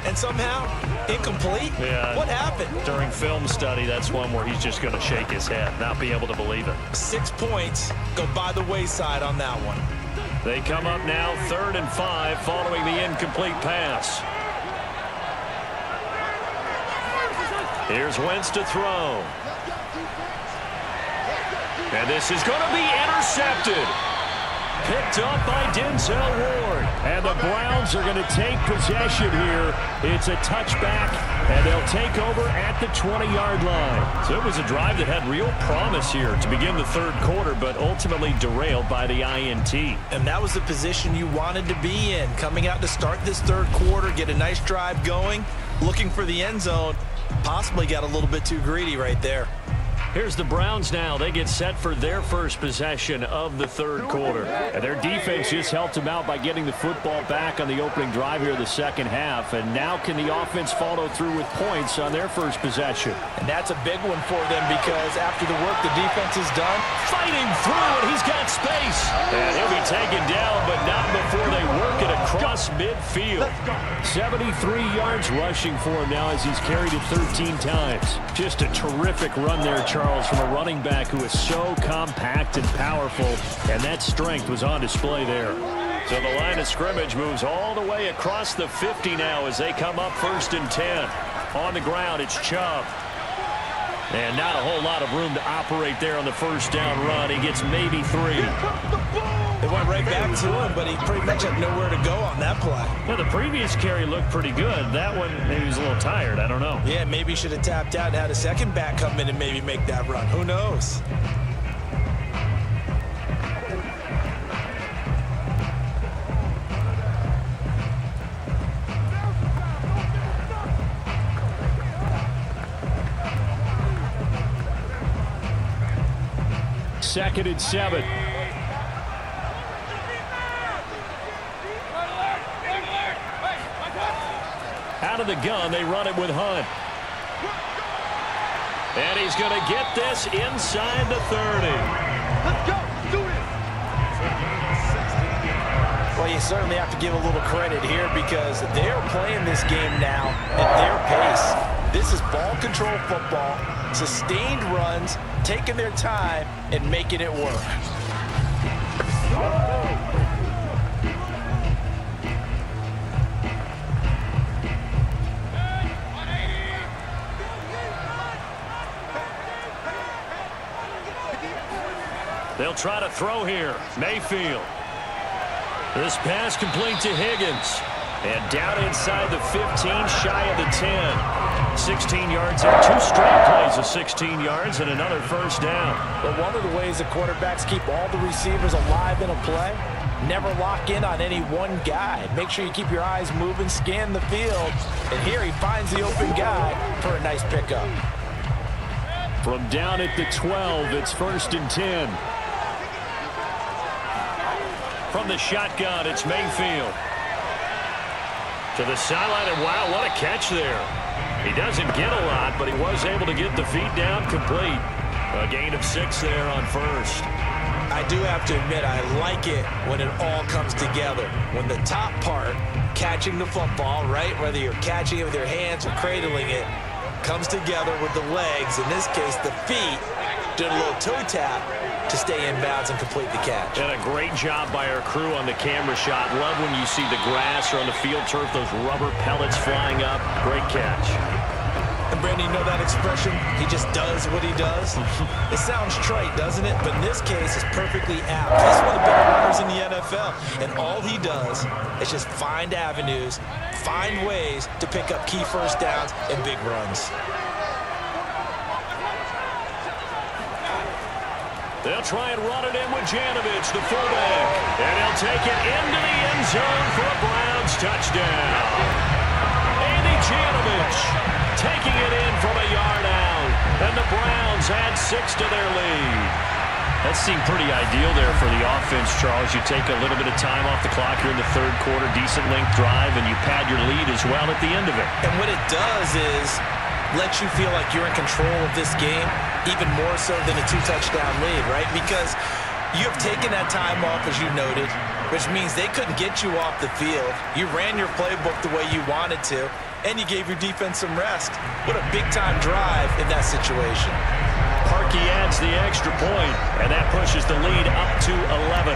S3: And somehow, incomplete?
S2: Yeah.
S3: What happened?
S2: During film study, that's one where he's just going to shake his head, not be able to believe it.
S3: 6 points go by the wayside on that one.
S2: They come up now 3rd and 5 following the incomplete pass. Here's Wentz to throw. And this is going to be intercepted. Picked up by Denzel Ward.
S4: And the Browns are going to take possession here. It's a touchback, and they'll take over at the 20-yard line.
S2: So it was a drive that had real promise here to begin the 3rd quarter, but ultimately derailed by the INT.
S3: And that was the position you wanted to be in. Coming out to start this 3rd quarter, get a nice drive going, looking for the end zone. Possibly got a little bit too greedy right there.
S2: Here's the Browns now. They get set for their first possession of the 3rd quarter.
S4: And their defense just helped them out by getting the football back on the opening drive here in the 2nd half. And now can the offense follow through with points on their first possession?
S3: And that's a big one for them, because after the work the defense has done,
S2: fighting through, and he's got space. And he'll be taken down, but not before they work it across midfield.
S4: 73 yards rushing for him now as he's carried it 13 times. Just a terrific run there, Charles, from a running back who is so compact and powerful, and that strength was on display there.
S2: So the line of scrimmage moves all the way across the 50 now as they come up 1st and 10. On the ground, it's Chubb. And not a whole lot of room to operate there on the 1st down run. He gets maybe 3.
S3: They went right back to him, but he pretty much had nowhere to go on that play.
S2: Well, the previous carry looked pretty good. That one, maybe he was a little tired. I don't know.
S3: Yeah, maybe he should have tapped out and had a second back come in and maybe make that run. Who knows?
S4: Second and 7.
S2: Out of the gun, they run it with Hunt. And he's going to get this inside the 30.
S6: Let's go. Do it.
S3: Well, you certainly have to give a little credit here, because they're playing this game now at their pace. This is ball control football, sustained runs, taking their time and making it work.
S2: They'll try to throw here. Mayfield. This pass complete to Higgins. And down inside the 15, shy of the 10. 16 yards there. 2 straight plays of 16 yards and another first down.
S3: But one of the ways that quarterbacks keep all the receivers alive in a play, never lock in on any one guy. Make sure you keep your eyes moving, scan the field. And here he finds the open guy for a nice pickup.
S4: From down at the 12, it's 1st and 10.
S2: From the shotgun, it's Mayfield. To the sideline, and wow, what a catch there. He doesn't get a lot, but he was able to get the feet down complete. A gain of 6 there on first.
S3: I do have to admit, I like it when it all comes together. When the top part, catching the football, right, whether you're catching it with your hands or cradling it, comes together with the legs, in this case the feet, doing a little toe tap to stay in bounds and complete the catch.
S2: And a great job by our crew on the camera shot. Love when you see the grass or on the field turf, those rubber pellets flying up. Great catch.
S3: And Brandon, you know that expression? He just does what he does? It sounds trite, doesn't it? But in this case, it's perfectly apt. He's one of the better runners in the NFL. And all he does is just find avenues, find ways to pick up key first downs and big runs.
S2: They'll try and run it in with Janovich, the fullback. And he'll take it into the end zone for a Browns touchdown. Andy Janovich taking it in from a yard out. And the Browns add 6 to their lead. That seemed pretty ideal there for the offense, Charles. You take a little bit of time off the clock here in the third quarter, decent length drive, and you pad your lead as well at the end of it.
S3: And what it does is let you feel like you're in control of this game, even more so than a 2-touchdown lead, right? Because you have taken that time off, as you noted, which means they couldn't get you off the field. You ran your playbook the way you wanted to, and you gave your defense some rest. What a big-time drive in that situation.
S2: Parkey adds the extra point, and that pushes the lead up to 11.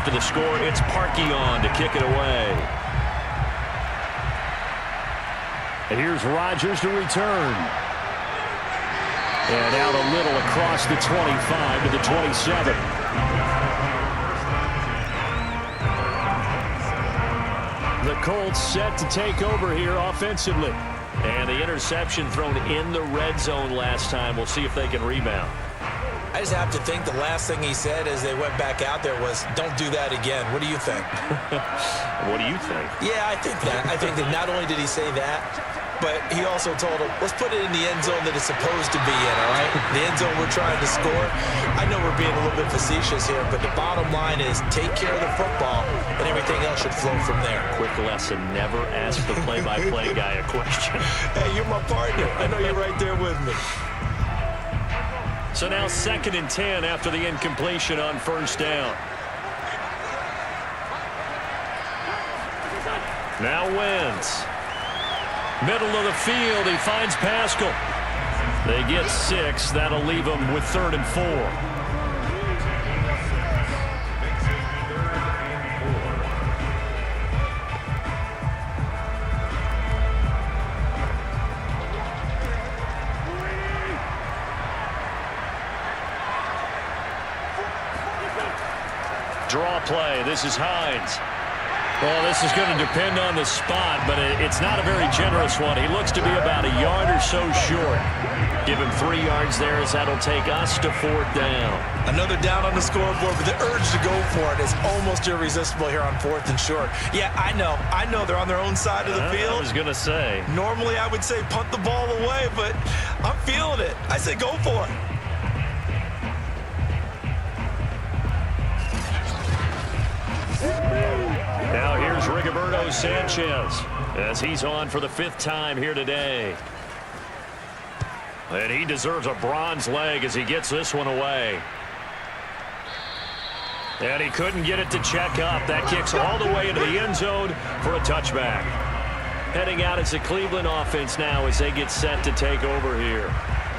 S2: After the score, it's Parkey on to kick it away.
S4: And here's Rodgers to return. And out a little across the 25 to the 27. The Colts set to take over here offensively.
S2: And the interception thrown in the red zone last time. We'll see if they can rebound.
S3: I just have to think the last thing he said as they went back out there was, don't do that again. What do you think?
S2: What do you think?
S3: Yeah, I think that. I think that not only did he say that, but he also told him, let's put it in the end zone that it's supposed to be in, all right? The end zone we're trying to score. I know we're being a little bit facetious here, but the bottom line is take care of the football, and everything else should flow from there.
S2: Quick lesson, never ask the play-by-play guy a question.
S3: Hey, you're my partner. I know you're right there with me.
S2: So now 2nd and 10 after the incompletion on first down. Now Wentz. Middle of the field, he finds Pascal. They get 6. That'll leave them with 3rd and 4. Draw play. This is Hines. Well, this is going to depend on the spot, but it's not a very generous one. He looks to be about a yard or so short. Give him 3 yards there as that'll take us to 4th down.
S3: Another down on the scoreboard, but the urge to go for it is almost irresistible here on 4th and short. Yeah, I know they're on their own side of the field.
S2: I was going to say.
S3: Normally I would say punt the ball away, but I'm feeling it. I say go for it.
S2: Now here's Rigoberto Sanchez as he's on for the 5th time here today. And he deserves a bronze leg as he gets this one away. And he couldn't get it to check up. That kicks all the way into the end zone for a touchback. Heading out, it's the Cleveland offense now as they get set to take over here.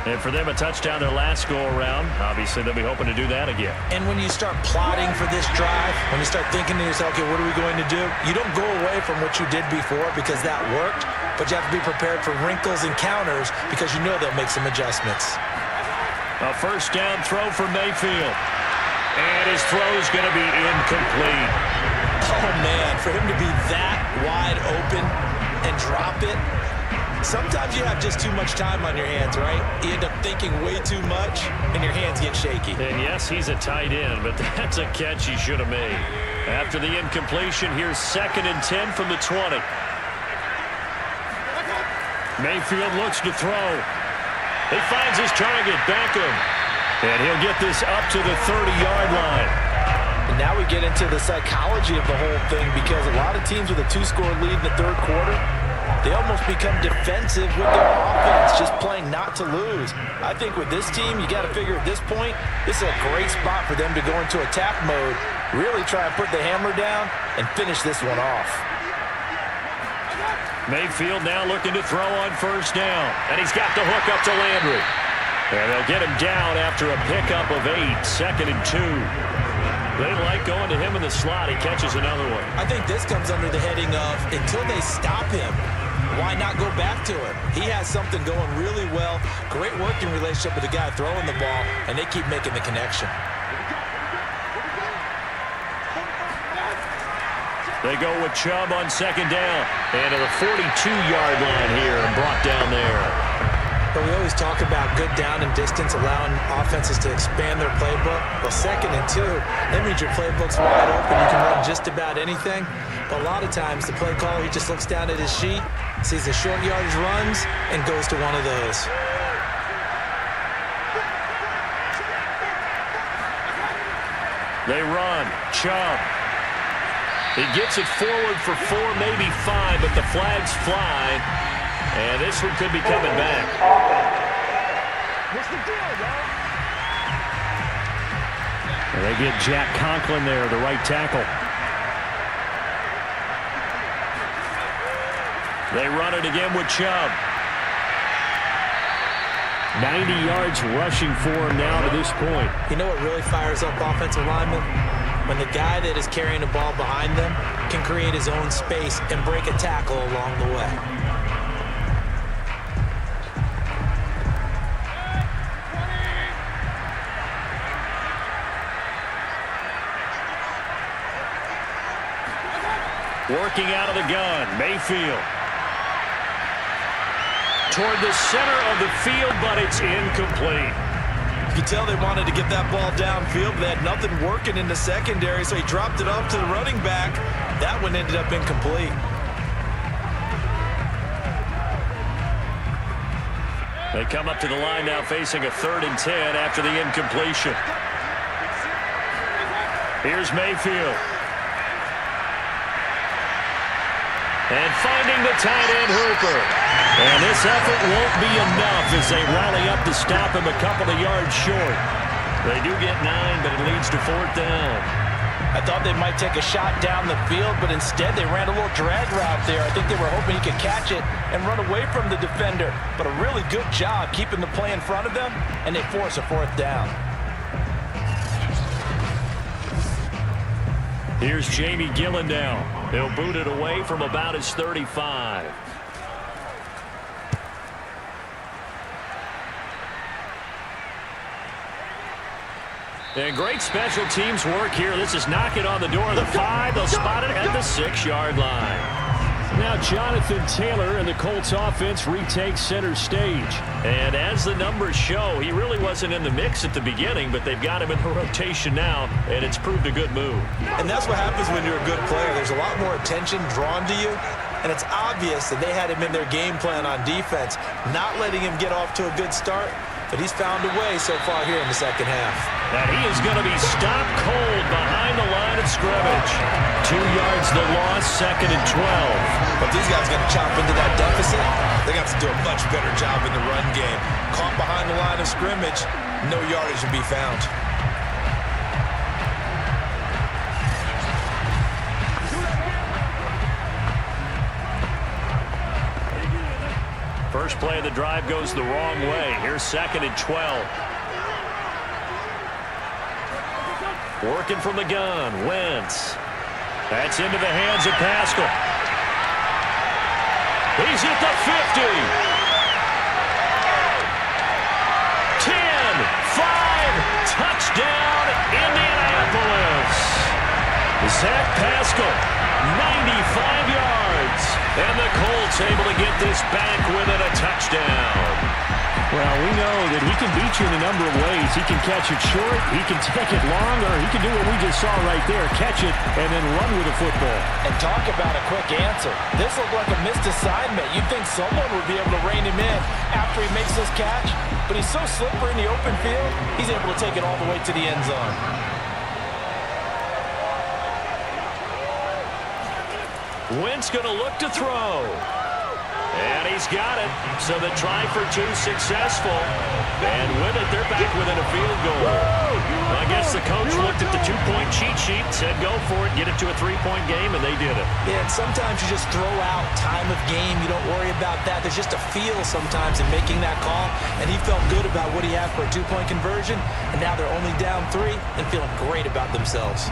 S2: And for them, a touchdown their last go-around. Obviously, they'll be hoping to do that again.
S3: And when you start plotting for this drive, when you start thinking to yourself, okay, what are we going to do? You don't go away from what you did before because that worked, but you have to be prepared for wrinkles and counters because you know they'll make some adjustments.
S2: A first down throw for Mayfield. And his throw's going to be incomplete.
S3: Oh, man, for him to be that wide open and drop it, sometimes you have just too much time on your hands, right? You end up thinking way too much, and your hands get shaky.
S2: And yes, he's a tight end, but that's a catch he should have made. After the incompletion, here's 2nd and 10 from the 20. Mayfield looks to throw. He finds his target, Beckham. And he'll get this up to the 30-yard line.
S3: And now we get into the psychology of the whole thing because a lot of teams with a 2-score lead in the third quarter, they almost become defensive with their offense, just playing not to lose. I think with this team, you got to figure at this point, this is a great spot for them to go into attack mode, really try and put the hammer down and finish this one off.
S2: Mayfield now looking to throw on first down. And he's got the hook up to Landry. And they'll get him down after a pickup of 8, 2nd and 2. They like going to him in the slot. He catches another one.
S3: I think this comes under the heading of until they stop him, why not go back to him? He has something going really well. Great working relationship with the guy throwing the ball, and they keep making the connection.
S2: They go with Chubb on 2nd down. And to the 42-yard line here and brought down there.
S3: But we always talk about good down and distance, allowing offenses to expand their playbook. Well, 2nd and 2, that means your playbook's wide open. You can run just about anything. But a lot of times, the play caller, he just looks down at his sheet, sees the short yardage runs, and goes to one of those.
S2: They run. Chubb. He gets it forward for 4, maybe 5, but the flags fly. And this one could be coming back.
S6: What's the deal, man?
S4: And they get Jack Conklin there, the right tackle.
S2: They run it again with Chubb.
S4: 90 yards rushing for him now to this point.
S3: You know what really fires up offensive linemen? When the guy that is carrying the ball behind them can create his own space and break a tackle along the way.
S2: Working out of the gun, Mayfield. Toward the center of the field, but it's incomplete.
S3: You can tell they wanted to get that ball downfield, but they had nothing working in the secondary, so he dropped it off to the running back. That one ended up incomplete.
S2: They come up to the line now facing a 3rd and 10 after the incompletion. Here's Mayfield. And finding the tight end Hooper. And this effort won't be enough as they rally up to stop him a couple of yards short. They do get 9, but it leads to 4th down.
S3: I thought they might take a shot down the field, but instead they ran a little drag route there. I think they were hoping he could catch it and run away from the defender. But a really good job keeping the play in front of them, and they force a 4th down.
S2: Here's Jamie Gillen now. He'll boot it away from about his 35. And great special teams work here. This is knocking on the door of the 5. They'll spot it at the 6-yard line.
S4: Now Jonathan Taylor and the Colts offense retake center stage.
S2: And as the numbers show, he really wasn't in the mix at the beginning, but they've got him in the rotation now, and it's proved a good move.
S3: And that's what happens when you're a good player. There's a lot more attention drawn to you, and it's obvious that they had him in their game plan on defense, not letting him get off to a good start, but he's found a way so far here in the second half.
S2: And he is going to be stopped cold behind the line of scrimmage. 2 yards the loss, 2nd and 12.
S3: But these guys got to chop into that deficit. They're going to have to do a much better job in the run game. Caught behind the line of scrimmage, no yardage to be found.
S2: First play of the drive goes the wrong way. Here's 2nd and 12. Working from the gun, Wentz. That's into the hands of Pascal. He's at the 50. 10, 5, touchdown, Indianapolis. Zach Pascal, 95 yards. And the Colts able to get this back within a touchdown.
S4: Well, we know that he can beat you in a number of ways. He can catch it short, he can take it long, or he can do what we just saw right there, catch it and then run with the football.
S3: And talk about a quick answer. This looked like a missed assignment. You'd think someone would be able to rein him in after he makes this catch, but he's so slippery in the open field, he's able to take it all the way to the end zone.
S2: Wentz going to look to throw. And he's got it. So the try for 2 successful. And with it, they're back within a field goal. I guess the coach looked at the 2-point cheat sheet, said go for it, get it to a 3-point game, and they did it.
S3: Yeah, and sometimes you just throw out time of game. You don't worry about that. There's just a feel sometimes in making that call. And he felt good about what he had for a 2-point conversion. And now they're only down 3 and feeling great about themselves.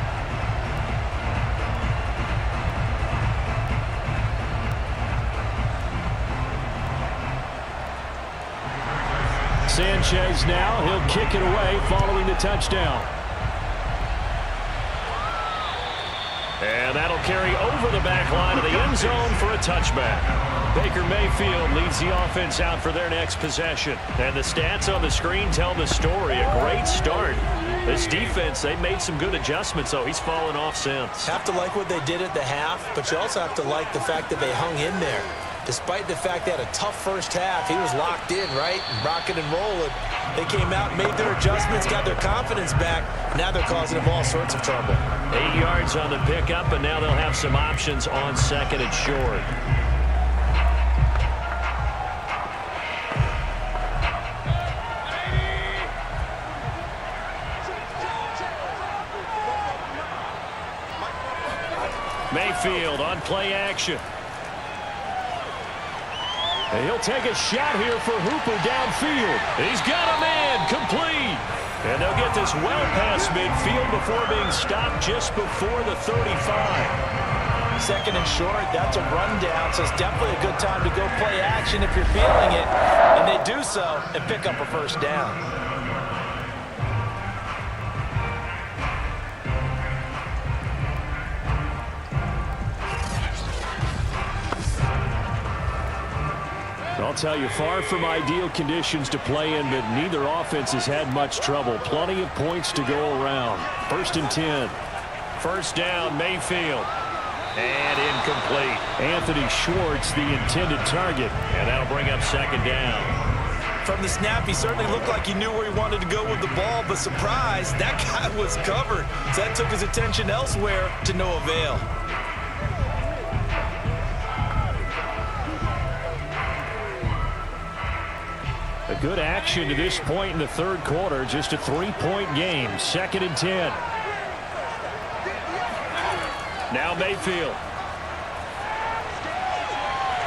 S4: Sanchez now, he'll kick it away following the touchdown.
S2: And that'll carry over the back line of the end zone for a touchback. Baker Mayfield leads the offense out for their next possession. And the stats on the screen tell the story. A great start. This defense, they made some good adjustments, so he's fallen off since.
S3: Have to like what they did at the half, but you also have to like the fact that they hung in there. Despite the fact they had a tough first half, he was locked in, right? Rocking and rolling. They came out, made their adjustments, got their confidence back. Now they're causing them all sorts of trouble.
S2: 8 yards on the pickup, and now they'll have some options on 2nd and short. Mayfield on play action.
S4: And he'll take a shot here for Hooper downfield.
S2: He's got a man complete. And they'll get this well past midfield before being stopped just before the 35.
S3: 2nd and short, that's a rundown, so it's definitely a good time to go play action if you're feeling it. And they do so and pick up a first down.
S4: I'll tell you, far from ideal conditions to play in, but neither offense has had much trouble. Plenty of points to go around. 1st and 10.
S2: First down, Mayfield. And incomplete.
S4: Anthony Schwartz, the intended target.
S2: And that'll bring up 2nd down.
S3: From the snap, he certainly looked like he knew where he wanted to go with the ball, but surprise, that guy was covered. So that took his attention elsewhere to no avail.
S4: A good action to this point in the 3rd quarter. Just a 3-point game. 2nd and 10.
S2: Now Mayfield.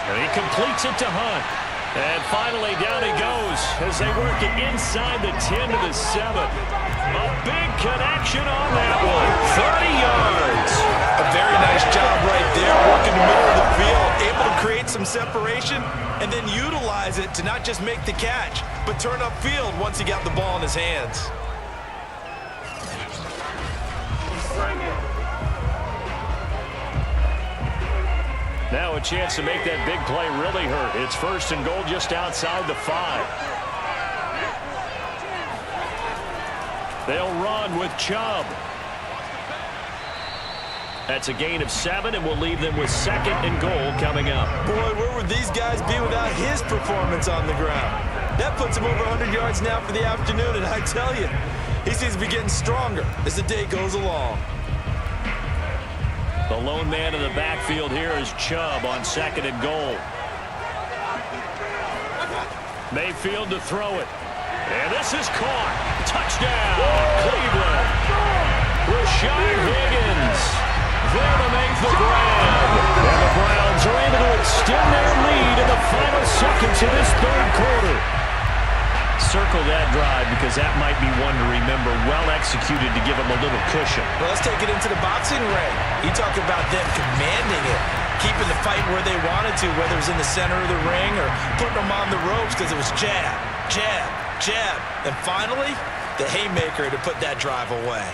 S2: And he completes it to Hunt. And finally down he goes as they work it inside the 10 to the 7. A big connection on that one. 30 yards.
S3: A very nice job right there, working the middle of the field, able to create some separation and then utilize it to not just make the catch, but turn upfield once he got the ball in his hands.
S2: Now a chance to make that big play really hurt. It's 1st and goal just outside the 5. They'll run with Chubb. That's a gain of 7, and we'll leave them with 2nd and goal coming up.
S3: Boy, where would these guys be without his performance on the ground? That puts him over 100 yards now for the afternoon, and I tell you, he seems to be getting stronger as the day goes along.
S2: The lone man in the backfield here is Chubb on 2nd and goal. Mayfield to throw it. And this is caught. Touchdown, Cleveland. Rashard Higgins there to make the grab. And the Browns are able to extend their lead in the
S4: final seconds of this third quarter.
S2: Circle that drive because that might be one to remember. Well executed to give them a little cushion.
S3: Well, let's take it into the boxing ring. You talk about them commanding it, keeping the fight where they wanted to, whether it was in the center of the ring or putting them on the ropes because it was jab, jab, jab. And finally, the haymaker to put that drive away.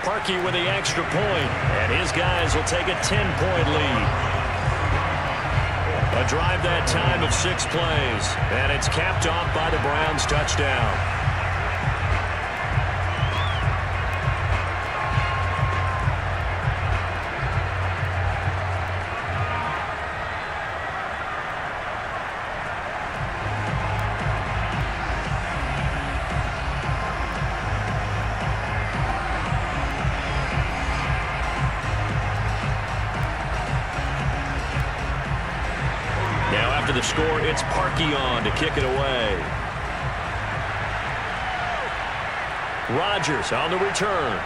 S2: Parkey with the extra point, and his guys will take a 10-point lead. A drive that time of 6 plays, and it's capped off by the Browns' touchdown. After the score, it's Parkey on to kick it away. Rodgers on the return.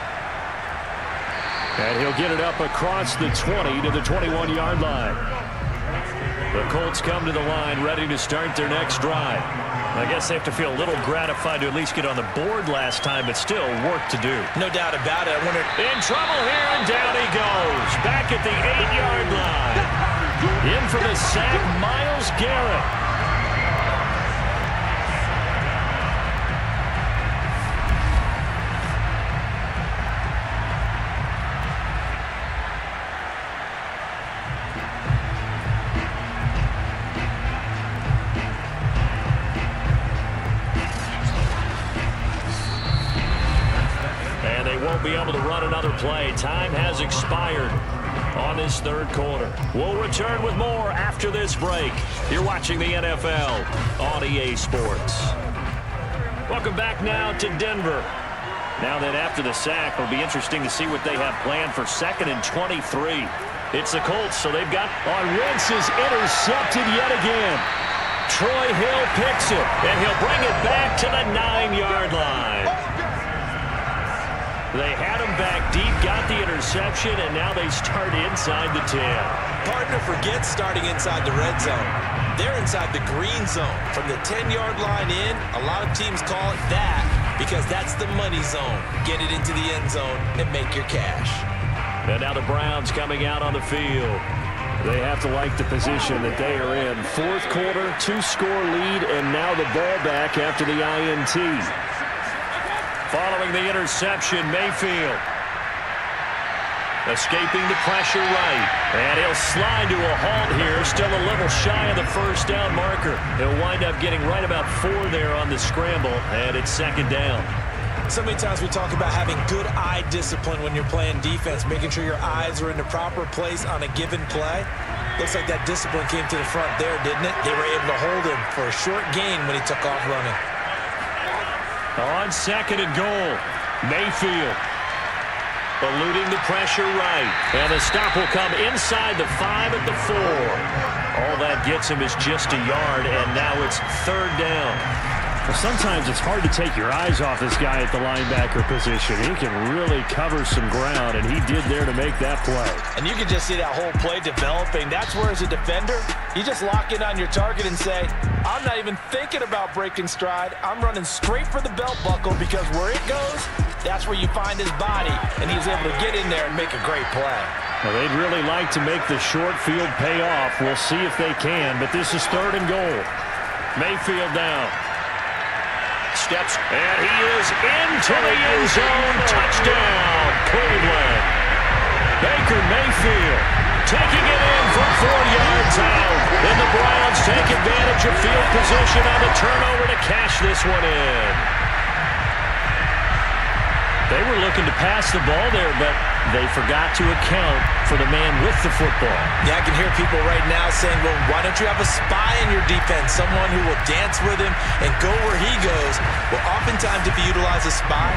S4: And he'll get it up across the 20 to the 21-yard line.
S2: The Colts come to the line ready to start their next drive. I guess they have to feel a little gratified to at least get on the board last time, but still work to do.
S3: No doubt about it. I wonder.
S2: In trouble here, and down he goes. Back at the 8-yard line. In for the sack, Myles Garrett. And they won't be able to run another play. Time has expired on this third quarter. We'll return with more after this break. You're watching the NFL on EA Sports. Welcome back now to Denver. Now that after the sack, it'll be interesting to see what they have planned for 2nd and 23. It's the Colts, so they've got
S4: on Wentz is intercepted yet again.
S2: Troy Hill picks it, and he'll bring it back to the 9-yard line. They had him back deep, got the interception, and now they start inside the 10.
S3: Partner forgets starting inside the red zone. They're inside the green zone. From the 10-yard line in, a lot of teams call it that because that's the money zone. Get it into the end zone and make your cash.
S2: And now the Browns coming out on the field.
S4: They have to like the position that they are in. Fourth quarter, 2-score lead, and now the ball back after the INT.
S2: Following the interception, Mayfield escaping the pressure right. And he'll slide to a halt here, still a little shy of the first down marker. He'll wind up getting right about 4 there on the scramble, and it's 2nd down.
S3: So many times we talk about having good eye discipline when you're playing defense, making sure your eyes are in the proper place on a given play. Looks like that discipline came to the front there, didn't it? They were able to hold him for a short gain when he took off running.
S2: On 2nd and goal, Mayfield eluding the pressure right. And the stop will come inside the 5 at the 4. All that gets him is just a yard, and now it's 3rd down.
S4: Well, sometimes it's hard to take your eyes off this guy at the linebacker position. He can really cover some ground, and he did there to make that play.
S3: And you can just see that whole play developing. That's where, as a defender, you just lock in on your target and say, I'm not even thinking about breaking stride. I'm running straight for the belt buckle because where it goes, that's where you find his body. And he was able to get in there and make a great play.
S4: Well, they'd really like to make the short field pay off. We'll see if they can, but this is 3rd and goal.
S2: Mayfield down. Steps, and he is into the end zone. Touchdown, Cleveland. Baker Mayfield taking it in from 4 yards out. And the Browns take advantage of field position on the turnover to cash this one in. They were looking to pass the ball there, but they forgot to account for the man with the football.
S3: Yeah, I can hear people right now saying, well, why don't you have a spy in your defense, someone who will dance with him and go where he goes? Well, oftentimes if you utilize a spy,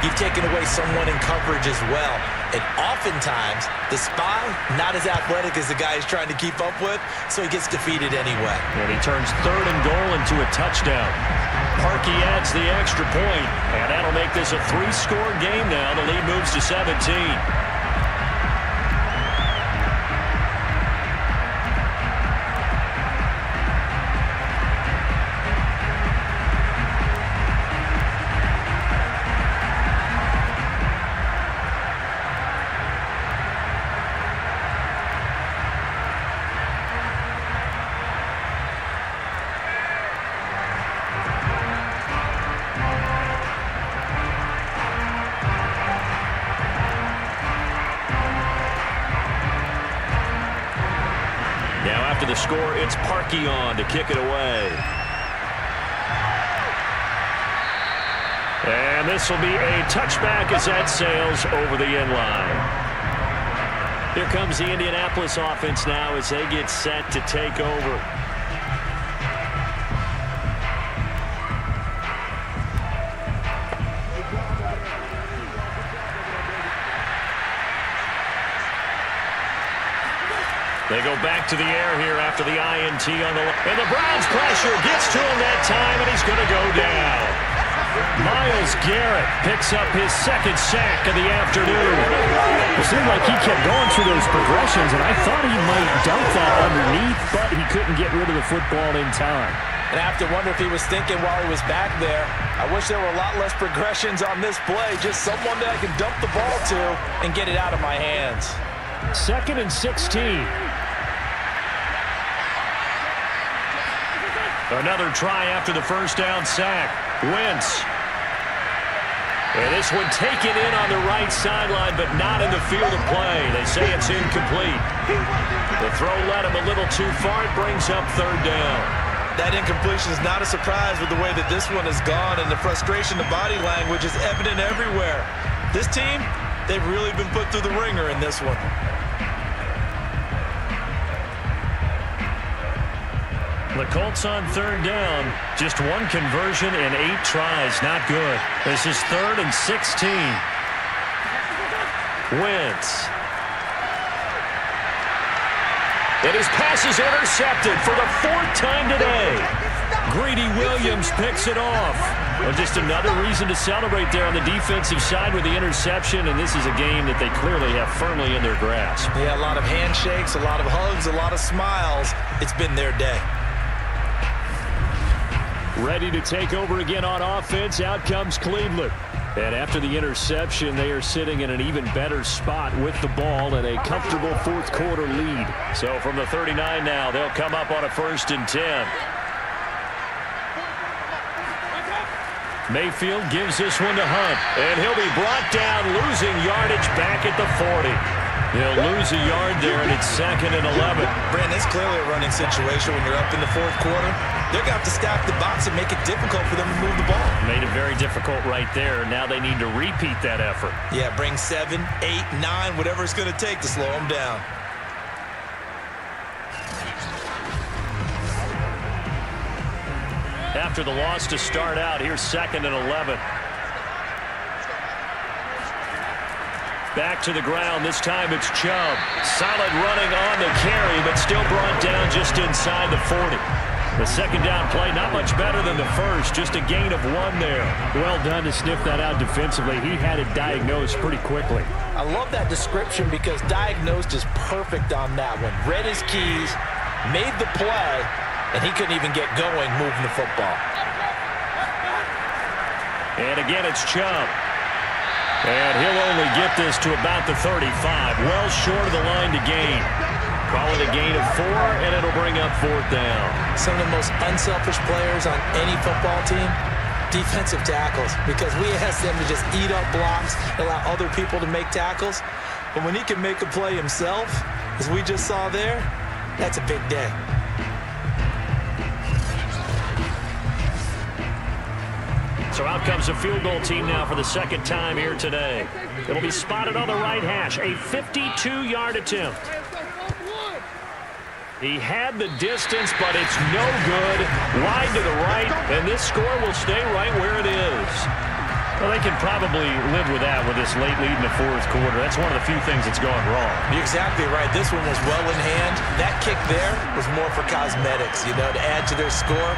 S3: you've taken away someone in coverage as well. And oftentimes, the spy, not as athletic as the guy he's trying to keep up with, so he gets defeated anyway.
S2: And he turns 3rd and goal into a touchdown. Parkey adds the extra point, and that'll make this a 3-score game now. The lead moves to 17. after the score. It's Parkey on to kick it away. And this will be a touchback as that sails over the end line. Here comes the Indianapolis offense now as they get set to take over. They go back to the air here after the INT on the left. And the Browns pressure gets to him that time, and he's going to go down. Myles Garrett picks up his second sack of the afternoon.
S4: It seemed like he kept going through those progressions, and I thought he might dump that underneath, but he couldn't get rid of the football in time.
S3: And I have to wonder if he was thinking while he was back there, I wish there were a lot less progressions on this play. Just someone that I can dump the ball to and get it out of my hands.
S4: 2nd and 16.
S2: Another try after the first down sack. Wentz. And this one taken in on the right sideline, but not in the field of play. They say it's incomplete. The throw led him a little too far. It brings up 3rd down.
S3: That incompletion is not a surprise with the way that this one has gone, and the frustration, the body language is evident everywhere. This team, they've really been put through the ringer in this one.
S2: The Colts on 3rd down. Just one conversion in 8 tries. Not good. This is 3rd and 16. Wentz. And his pass is intercepted for the 4th time today. Greedy Williams picks it off. Well, just another reason to celebrate there on the defensive side with the interception, and this is a game that they clearly have firmly in their grasp.
S3: Yeah, a lot of handshakes, a lot of hugs, a lot of smiles. It's been their day.
S4: Ready to take over again on offense. Out comes Cleveland. And after the interception, they are sitting in an even better spot with the ball and a comfortable 4th quarter lead.
S2: So from the 39 now, they'll come up on a 1st and 10. Mayfield gives this one to Hunt. And he'll be brought down, losing yardage back at the 40. He'll lose a yard there, and it's 2nd and 11.
S3: Brandon, it's clearly a running situation when you're up in the 4th quarter. They're going to have to stack the box and make it difficult for them to move the ball.
S2: Made it very difficult right there. Now they need to repeat that effort.
S3: Yeah, bring 7, 8, 9, whatever it's going to take to slow them down.
S2: After the loss to start out, here's 2nd and 11. Back to the ground. This time it's Chubb. Solid running on the carry, but still brought down just inside the 40. The 2nd down play, not much better than the first. Just a gain of 1 there.
S4: Well done to sniff that out defensively. He had it diagnosed pretty quickly.
S3: I love that description because diagnosed is perfect on that one. Read his keys, made the play, and he couldn't even get going moving the football.
S2: And again, it's Chubb. And he'll only get this to about the 35. Well short of the line to gain. Call it a gain of 4, and it'll bring up 4th down.
S3: Some of the most unselfish players on any football team, defensive tackles, because we ask them to just eat up blocks, allow other people to make tackles. But when he can make a play himself, as we just saw there, that's a big day.
S2: So out comes a field goal team now for the 2nd time here today. It'll be spotted on the right hash. A 52-yard attempt. He had the distance, but it's no good. Wide to the right, and this score will stay right where it is. Well, they can probably live with that with this late lead in the 4th quarter. That's one of the few things that's gone wrong.
S3: You're exactly right. This one was well in hand. That kick there was more for cosmetics, you know, to add to their score.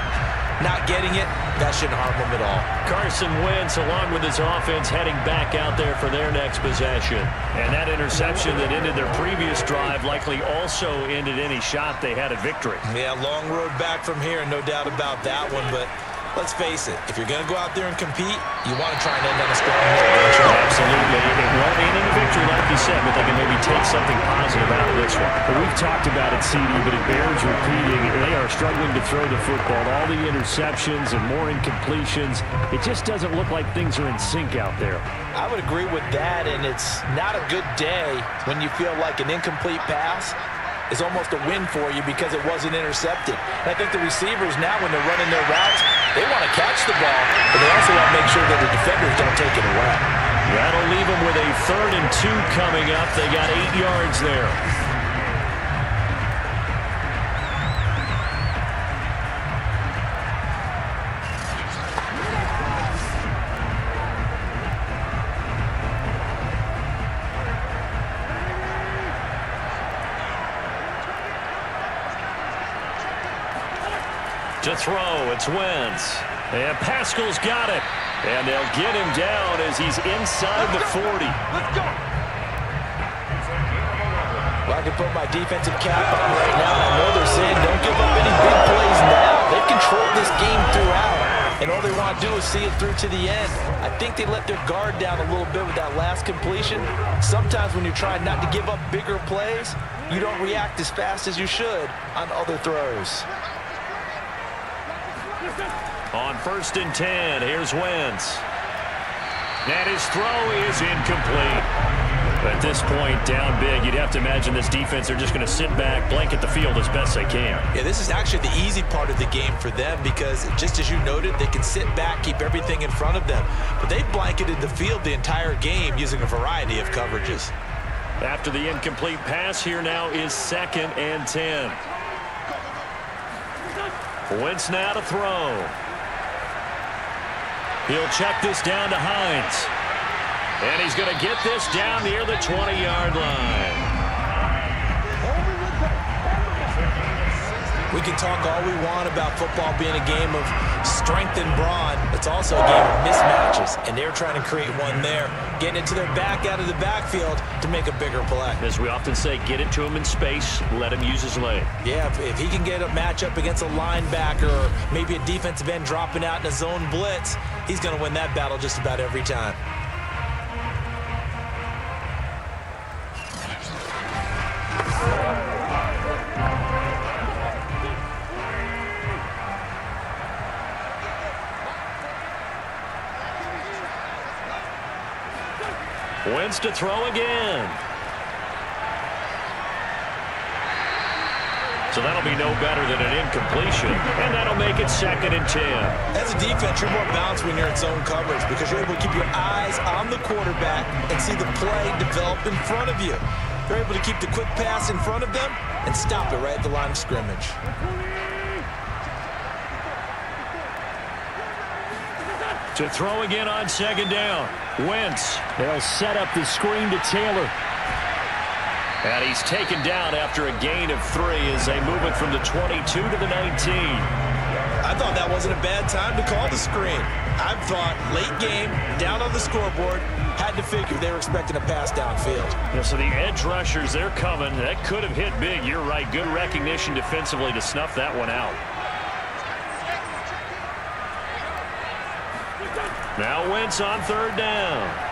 S3: Not getting it, that shouldn't harm them at all.
S2: Carson Wentz, along with his offense, heading back out there for their next possession. And that interception that ended their previous drive likely also ended any shot they had at victory.
S3: Yeah, long road back from here, no doubt about that one. But let's face it, if you're going to go out there and compete, you want to try and end on a strong note.
S2: Absolutely. It won't end in a victory, like you said, but they can maybe take something positive out of this one.
S4: Well, we've talked about it, CD, but it bears repeating. They are struggling to throw the football. All the interceptions and more incompletions. It just doesn't look like things are in sync out there.
S3: I would agree with that, and it's not a good day when you feel like an incomplete pass is almost a win for you because it wasn't intercepted. And I think the receivers now, when they're running their routes, they want to catch the ball, but they also want to make sure that the defenders don't take it away.
S2: That'll leave them with a 3rd and 2 coming up. They got 8 yards there. To throw, it's Wentz. And Pascal's got it. And they'll get him down as he's inside the 40.
S6: Let's go.
S3: Well, I can put my defensive cap on right now. I know they're saying don't give up any big plays now. They've controlled this game throughout. And all they want to do is see it through to the end. I think they let their guard down a little bit with that last completion. Sometimes when you're trying not to give up bigger plays, you don't react as fast as you should on other throws.
S2: On 1st and 10, here's Wentz. And his throw is incomplete. At this point, down big, you'd have to imagine this defense, they're just going to sit back, blanket the field as best they can.
S3: Yeah, this is actually the easy part of the game for them because, just as you noted, they can sit back, keep everything in front of them. But they've blanketed the field the entire game using a variety of coverages.
S2: After the incomplete pass, here now is 2nd and 10. Wentz now to throw. He'll check this down to Hines. And he's going to get this down near the 20-yard line.
S3: We can talk all we want about football being a game of strength and brawn. It's also a game of mismatches, and they're trying to create one there, getting it to their back out of the backfield to make a bigger play.
S2: As we often say, get it to him in space, let him use his leg.
S3: Yeah, if he can get a matchup against a linebacker or maybe a defensive end dropping out in a zone blitz, he's going to win that battle just about every time.
S2: Wentz to throw again. So that'll be no better than an incompletion, and that'll make it 2nd and 10.
S3: As a defense, you're more balanced when you're in zone coverage because you're able to keep your eyes on the quarterback and see the play develop in front of you. They're able to keep the quick pass in front of them and stop it right at the line of scrimmage.
S2: To throw again on 2nd down. Wentz.
S4: They'll set up the screen to Taylor.
S2: And he's taken down after a gain of 3 as they move it from the 22 to the 19.
S3: I thought that wasn't a bad time to call the screen. I thought late game, down on the scoreboard, had to figure they were expecting a pass downfield.
S2: Yeah, so the edge rushers, they're coming. That could have hit big. You're right. Good recognition defensively to snuff that one out. Now Wentz on 3rd down.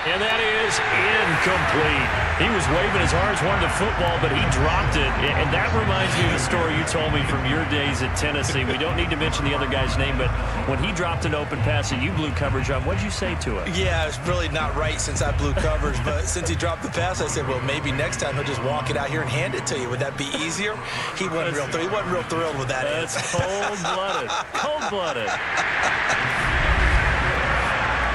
S2: And that is incomplete. He was waving as hard as wanted the football, but he dropped it. And that reminds me of the story you told me from your days at Tennessee. We don't need to mention the other guy's name, but when he dropped an open pass and you blew coverage on, what'd you say to it?
S3: Yeah, it's really not right since I blew coverage, but since he dropped the pass, I said, well, maybe next time he'll just walk it out here and hand it to you. Would that be easier? He wasn't real thrilled with that.
S2: That's cold-blooded. Cold-blooded.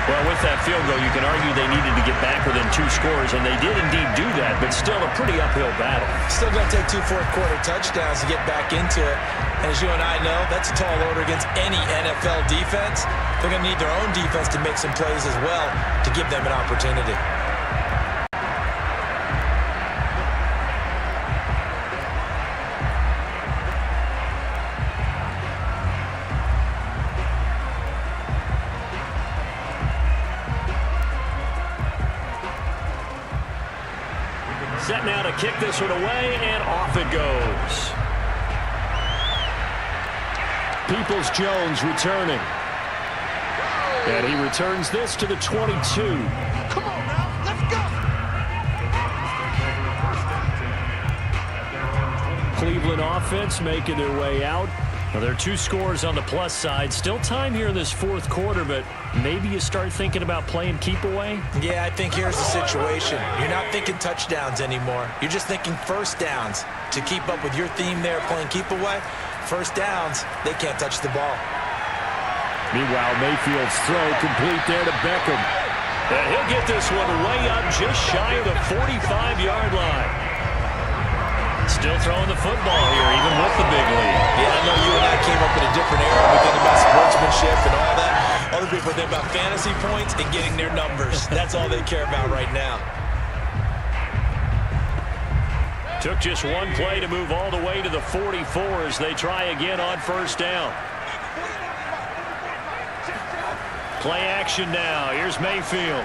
S2: Well, with that field goal, you can argue they needed to get back within 2 scores, and they did indeed do that, but still a pretty uphill battle.
S3: Still going to take 2 fourth-quarter touchdowns to get back into it. And as you and I know, that's a tall order against any NFL defense. They're going to need their own defense to make some plays as well to give them an opportunity.
S2: Set now to kick this one away, and off it goes.
S4: Peoples-Jones returning. And he returns this to the 22.
S6: Come on now, let's go.
S4: Cleveland offense making their way out.
S2: Well, there are 2 scores on the plus side. Still time here in this fourth quarter, but maybe you start thinking about playing keep away?
S3: Yeah, I think here's the situation. You're not thinking touchdowns anymore. You're just thinking first downs. To keep up with your theme there, playing keep away, first downs, they can't touch the ball.
S4: Meanwhile, Mayfield's throw complete there to Beckham.
S2: And he'll get this one way up just shy of the 45-yard line. Still throwing the football here, even with the big lead.
S3: Yeah, I know you and I came up in a different era. We think about sportsmanship and all that. Other people think about fantasy points and getting their numbers. That's all they care about right now.
S2: Took just one play to move all the way to the 44 as they try again on first down. Play action now. Here's Mayfield.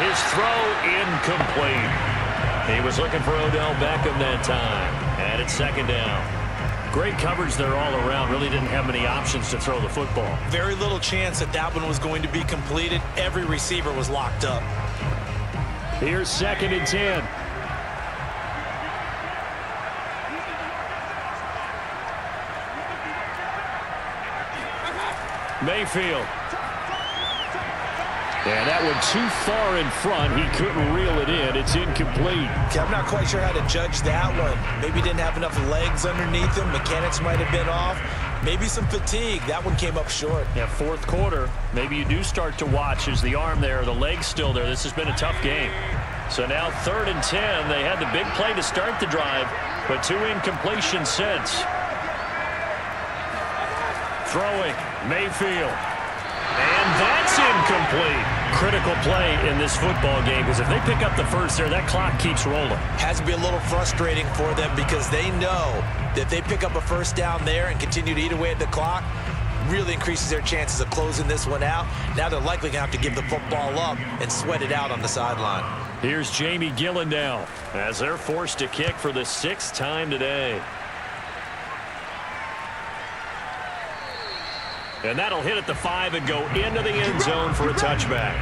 S2: His throw incomplete. He was looking for Odell Beckham that time. And it's second down. Great coverage there all around. Really didn't have many options to throw the football.
S3: Very little chance that that one was going to be completed. Every receiver was locked up.
S4: Here's 2nd and 10.
S2: Mayfield.
S4: And that one too far in front. He couldn't reel it in. It's incomplete.
S3: I'm not quite sure how to judge that one. Maybe didn't have enough legs underneath him. Mechanics might have been off. Maybe some fatigue. That one came up short.
S2: Yeah, fourth quarter. Maybe you do start to watch as the arm there, the leg's still there. This has been a tough game. So now 3rd and 10. They had the big play to start the drive, but 2 incompletions since. Throwing, Mayfield. And that's incomplete. Critical play in this football game because if they pick up the first there, that clock keeps rolling.
S3: Has to be a little frustrating for them because they know that if they pick up a first down there and continue to eat away at the clock, really increases their chances of closing this one out. Now they're likely going to have to give the football up and sweat it out on the sideline.
S2: Here's Jamie Gillen now as they're forced to kick for the 6th time today. And that'll hit at the 5 and go into the end zone for a touchback.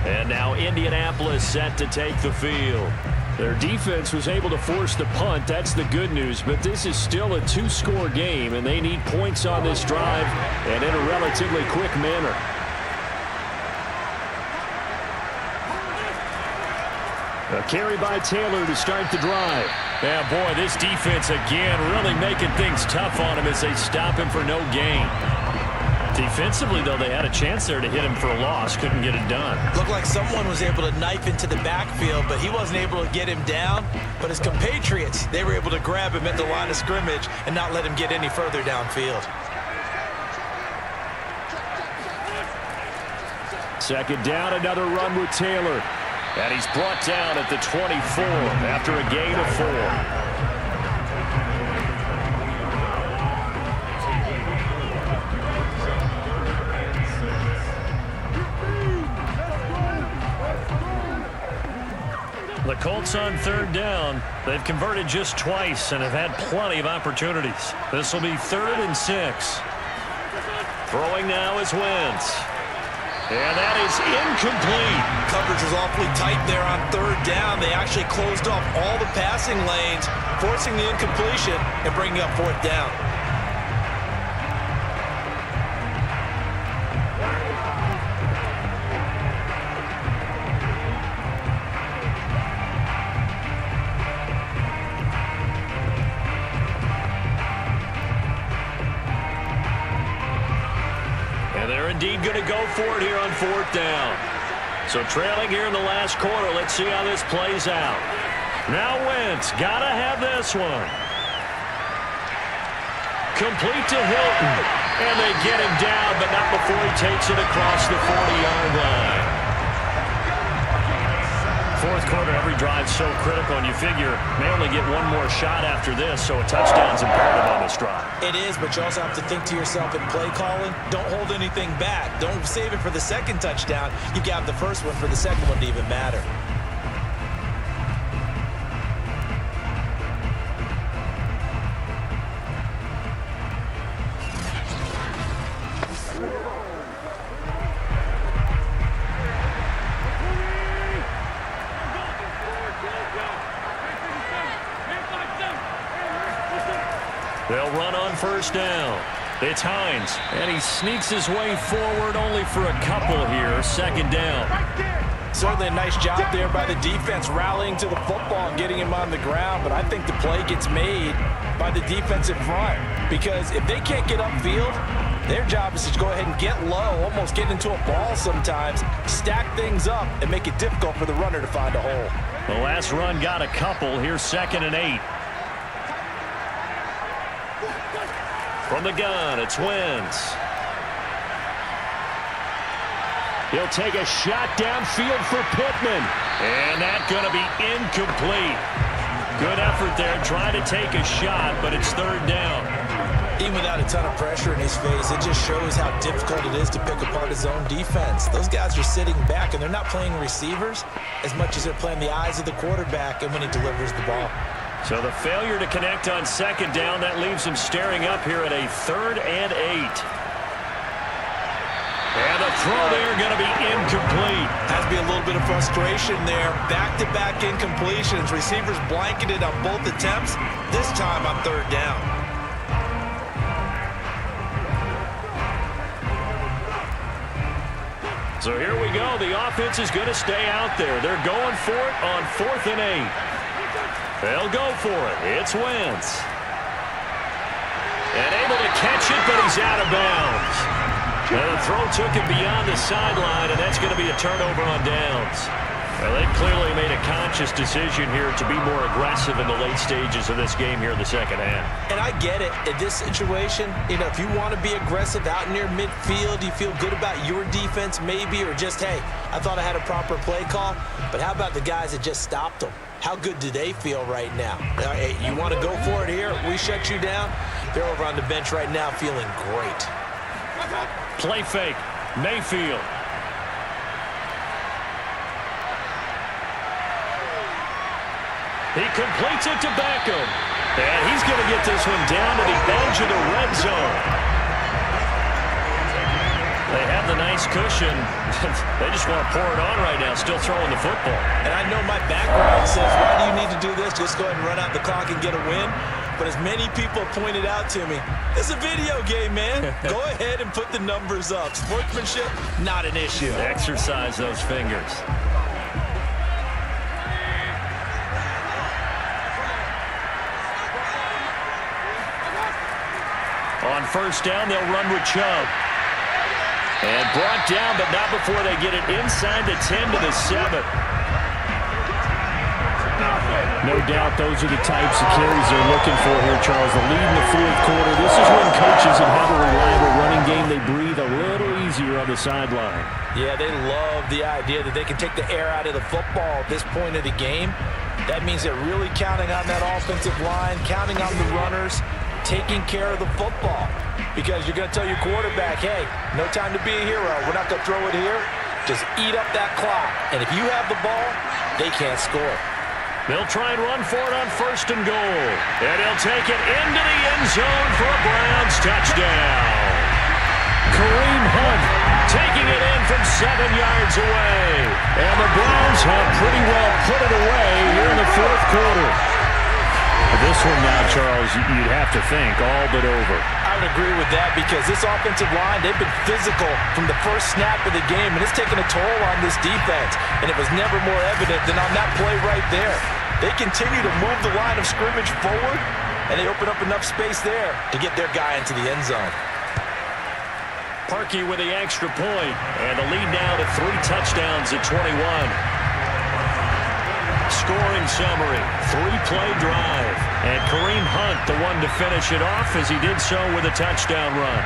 S2: And now Indianapolis set to take the field.
S4: Their defense was able to force the punt. That's the good news. But this is still a 2-score game, and they need points on this drive and in a relatively quick manner. A carry by Taylor to start the drive.
S2: Yeah, boy, this defense again really making things tough on him as they stop him for no gain. Defensively, though, they had a chance there to hit him for a loss. Couldn't get it done.
S3: Looked like someone was able to knife into the backfield, but he wasn't able to get him down. But his compatriots, they were able to grab him at the line of scrimmage and not let him get any further downfield.
S4: 2nd down, another run with Taylor.
S2: And he's brought down at the 24 after a gain of 4. The Colts on 3rd down. They've converted just twice and have had plenty of opportunities. This will be 3rd and 6. Throwing now is Wentz. And that is incomplete.
S3: Coverage was awfully tight there on 3rd down. They actually closed off all the passing lanes, forcing the incompletion and bringing up 4th down.
S2: Indeed going to go for it here on 4th down. So trailing here in the last quarter. Let's see how this plays out. Now Wentz got to have this one. Complete to Hilton. And they get him down, but not before he takes it across the 40-yard line. 4th quarter, every drive so critical, and you figure may only get one more shot after this, so a touchdown's imperative on this drive.
S3: It is, but you also have to think to yourself in play calling, don't hold anything back. Don't save it for the 2nd touchdown. You can have the first one for the 2nd one to even matter.
S2: first down. It's Hines, and he sneaks his way forward only for a couple here. Second down.
S3: Certainly a nice job there by the defense rallying to the football and getting him on the ground, but I think the play gets made by the defensive front because if they can't get upfield, their job is to go ahead and get low, almost get into a ball sometimes, stack things up, and make it difficult for the runner to find a hole.
S2: The last run got a couple. Here's 2nd and 8. From the gun, it's Wentz. He'll take a shot downfield for Pittman. And that's going to be incomplete. Good effort there, trying to take a shot, but it's 3rd down.
S3: Even without a ton of pressure in his face, it just shows how difficult it is to pick apart his own defense. Those guys are sitting back, and they're not playing receivers as much as they're playing the eyes of the quarterback and when he delivers the ball.
S2: So the failure to connect on 2nd down, that leaves him staring up here at a 3rd and 8. And the throw there going to be incomplete.
S3: Has to be a little bit of frustration there. Back-to-back incompletions. Receivers blanketed on both attempts, this time on 3rd down.
S2: So here we go. The offense is going to stay out there. They're going for it on 4th and 8. They'll go for it. It's Wentz. And able to catch it, but he's out of bounds. And the throw took him beyond the sideline, and that's going to be a turnover on downs. Well, they clearly made a conscious decision here to be more aggressive in the late stages of this game here in the second half.
S3: And I get it. In this situation, if you want to be aggressive out near midfield, you feel good about your defense maybe, or just, hey, I thought I had a proper play call. But how about the guys that just stopped them? How good do they feel right now? Hey, you want to go for it here? We shut you down? They're over on the bench right now feeling great.
S2: Play fake. Mayfield. He completes it to Beckham. And he's going to get this one down to the edge of the red zone. They have the nice cushion. They just want to pour it on right now, still throwing the football.
S3: And I know my background says, why do you need to do this? Just go ahead and run out the clock and get a win. But as many people pointed out to me, it's a video game, man. Go ahead and put the numbers up. Sportsmanship, not an issue.
S2: Exercise those fingers. On 1st down, they'll run with Chubb. And brought down, but not before they get it inside the 10 to the 7.
S4: No doubt those are the types of carries they're looking for here, Charles. The lead in the 4th quarter. This is when coaches that have a reliable running game, they breathe a little easier on the sideline.
S3: Yeah, they love the idea that they can take the air out of the football at this point of the game. That means they're really counting on that offensive line, counting on the runners, taking care of the football. Because you're going to tell your quarterback, hey, no time to be a hero. We're not going to throw it here. Just eat up that clock. And if you have the ball, they can't score.
S2: They'll try and run for it on 1st and goal. And he'll take it into the end zone for a Browns touchdown. Kareem Hunt taking it in from 7 yards away. And the Browns have pretty well put it away here in the 4th quarter.
S4: This one now, Charles, you'd have to think all but over.
S3: I would agree with that because this offensive line, they've been physical from the first snap of the game, and it's taken a toll on this defense. And it was never more evident than on that play right there. They continue to move the line of scrimmage forward, and they open up enough space there to get their guy into the end zone.
S2: Parkey with the extra point, and the lead now to 3 touchdowns at 21. Scoring summary, 3-play drive. And Kareem Hunt, the one to finish it off as he did so with a touchdown run.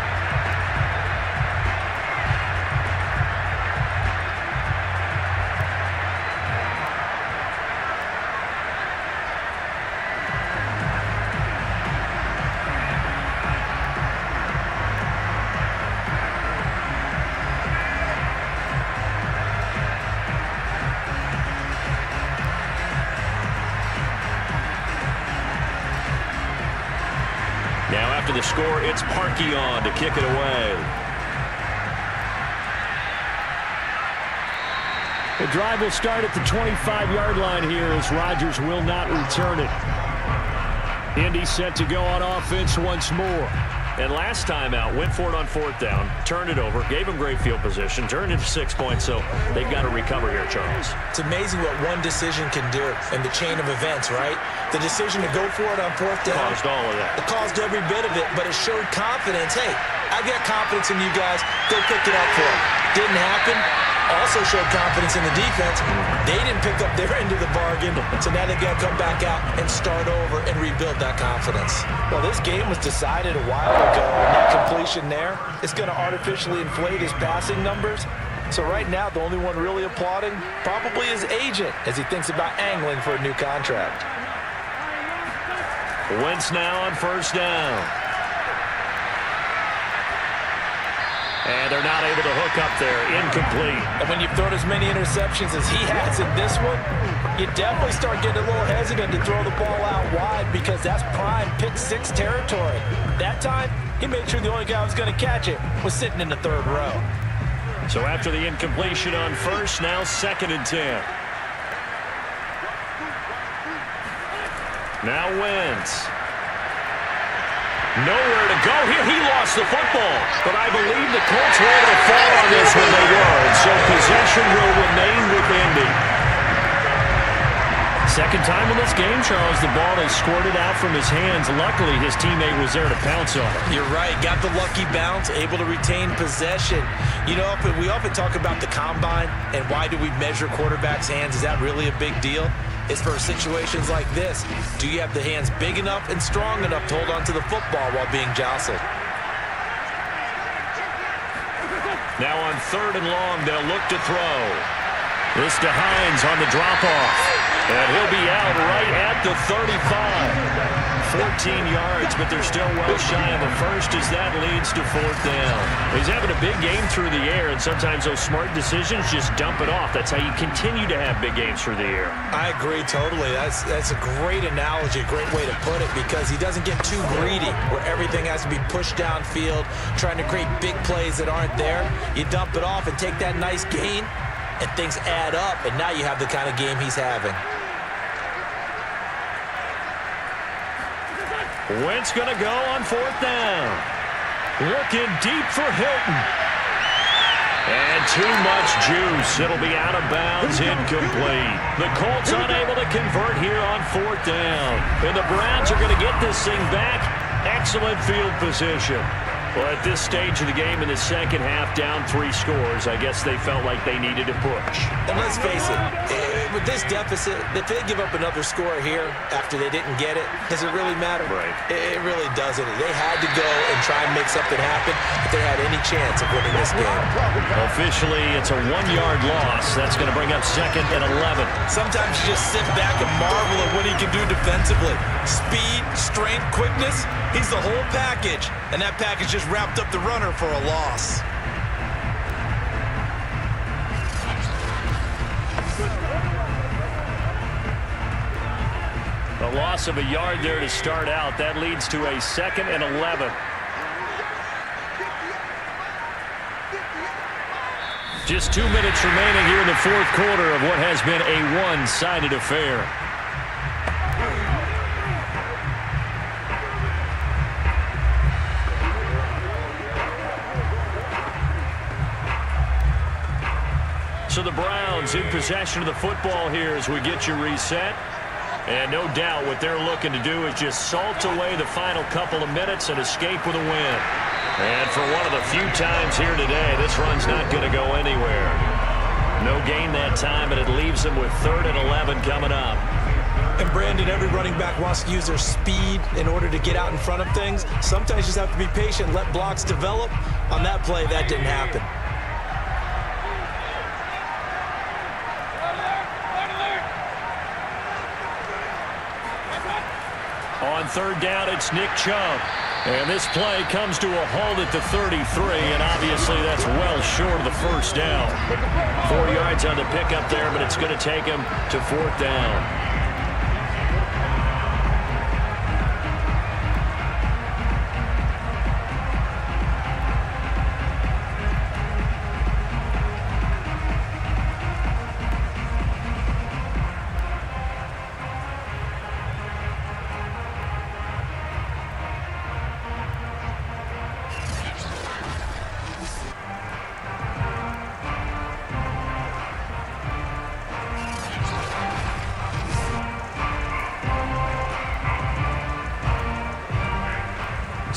S2: Now after the score, it's Parkey on to kick it away.
S4: The drive will start at the 25-yard line here as Rodgers will not return it. Indy set to go on offense once more.
S2: And last time out, went for it on 4th down, turned it over, gave them great field position, turned into 6 points, so they've got to recover here, Charles.
S3: It's amazing what one decision can do in the chain of events, right? The decision to go for it on 4th down.
S2: Caused all of that.
S3: It caused every bit of it, but it showed confidence. Hey, I've got confidence in you guys. Go pick it up for it. Didn't happen. Also showed confidence in the defense. They didn't pick up their end of the bargain, so now they've got to come back out and start over and rebuild that confidence. Well, this game was decided a while ago, and that completion there is going to artificially inflate his passing numbers. So right now, the only one really applauding probably his agent as he thinks about angling for a new contract.
S2: Wentz now on 1st down. And they're not able to hook up there. Incomplete.
S3: And when you've thrown as many interceptions as he has in this one, you definitely start getting a little hesitant to throw the ball out wide because that's prime pick 6 territory. That time, he made sure the only guy who was going to catch it was sitting in the 3rd row.
S2: So after the incompletion on 1st, now 2nd and 10. Now Wentz. Nowhere to go here. He lost the football. But I believe the Colts were able to fall on this when they were. And so possession will remain with Indy. Second time in this game, Charles, the ball is squirted out from his hands. Luckily, his teammate was there to pounce on it.
S3: You're right. Got the lucky bounce, able to retain possession. You know, we often talk about the combine and why do we measure quarterbacks' hands. Is that really a big deal? It's for situations like this. Do you have the hands big enough and strong enough to hold on to the football while being jostled?
S2: Now on 3rd and long, they'll look to throw. This to Hines on the drop-off. And he'll be out right at the 35. 14 yards, but they're still well shy of the first as that leads to 4th down. He's having a big game through the air, and sometimes those smart decisions just dump it off. That's how you continue to have big games through the air.
S3: I agree totally. That's a great analogy, a great way to put it, because he doesn't get too greedy where everything has to be pushed downfield, trying to create big plays that aren't there. You dump it off and take that nice gain, and things add up, and now you have the kind of game he's having.
S2: Wentz going to go on 4th down. Looking deep for Hilton. And too much juice. It'll be out of bounds, incomplete. The Colts unable to convert here on 4th down. And the Browns are going to get this thing back. Excellent field position. Well, at this stage of the game in the second half, down 3 scores, I guess they felt like they needed to push.
S3: And let's face it, with this deficit, if they give up another score here after they didn't get it, does it really matter?
S2: Right.
S3: It really doesn't. They had to go and try and make something happen if they had any chance of winning this game.
S2: Officially, it's a 1-yard loss. That's going to bring up 2nd and 11.
S3: Sometimes you just sit back and marvel at what he can do defensively. Speed, strength, quickness, he's the whole package. And that package just wrapped up the runner for a loss.
S2: A loss of a yard there to start out. That leads to a 2nd and 11. Just 2 minutes remaining here in the 4th quarter of what has been a one-sided affair. So the Browns in possession of the football here as we get you reset. And no doubt what they're looking to do is just salt away the final couple of minutes and escape with a win. And for one of the few times here today, this run's not going to go anywhere. No gain that time, and it leaves them with 3rd and 11 coming up.
S3: And Brandon, every running back wants to use their speed in order to get out in front of things. Sometimes you just have to be patient, let blocks develop. On that play, that didn't happen.
S2: On 3rd down, it's Nick Chubb. And this play comes to a halt at the 33, and obviously that's well short of the 1st down. 4 yards on the pickup there, but it's going to take him to 4th down.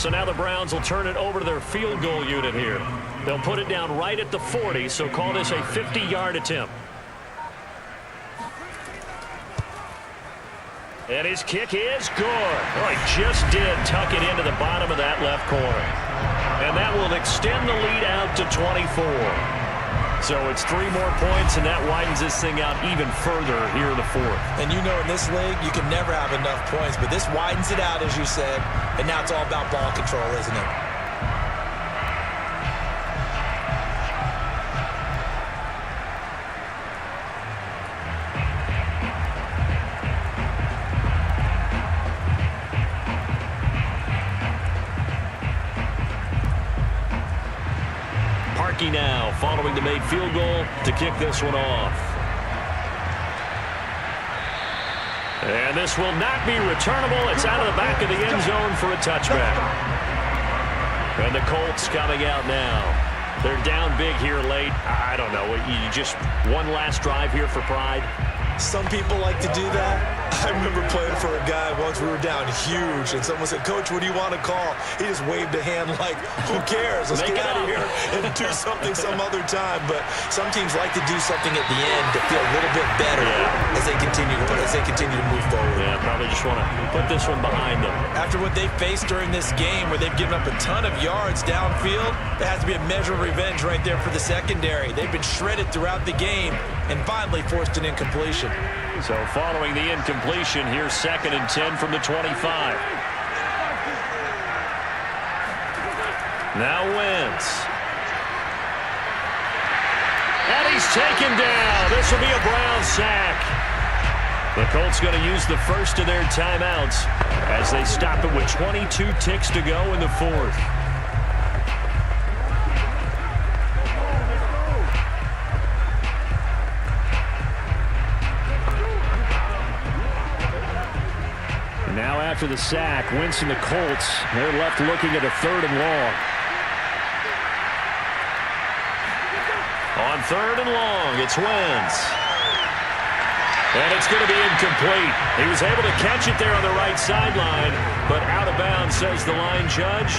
S2: So now the Browns will turn it over to their field goal unit here. They'll put it down right at the 40, so call this a 50-yard attempt. And his kick is good. Oh, he just did tuck it into the bottom of that left corner. And that will extend the lead out to 24. So it's 3 more points, and that widens this thing out even further here in the fourth.
S3: And you know in this league, you can never have enough points, but this widens it out, as you said, and now it's all about ball control, isn't it?
S2: Now following the made field goal to kick this one off. And this will not be returnable. It's out of the back of the end zone for a touchback. And the Colts coming out now. They're down big here late. I don't know. You just one last drive here for pride.
S3: Some people like to do that. I remember playing for a guy once. We were down huge, and someone said, "Coach, what do you want to call?" He just waved a hand like, "Who cares? Let's get out of here and do something some other time." But some teams like to do something at the end to feel a little bit better as they continue to move forward.
S2: Yeah, probably just want to put this one behind them.
S3: After what they faced during this game, where they've given up a ton of yards downfield, there has to be a measure of revenge right there for the secondary. They've been shredded throughout the game and finally forced an incompletion.
S2: So following the incompletion, here's 2nd and 10 from the 25. Now Wentz. And he's taken down. This will be a Brown sack. The Colts going to use the first of their timeouts as they stop it with 22 ticks to go in the fourth. Now after the sack, Wentz and the Colts, they're left looking at a 3rd and long. On 3rd and long, it's Wentz. And it's going to be incomplete. He was able to catch it there on the right sideline, but out of bounds, says the line judge.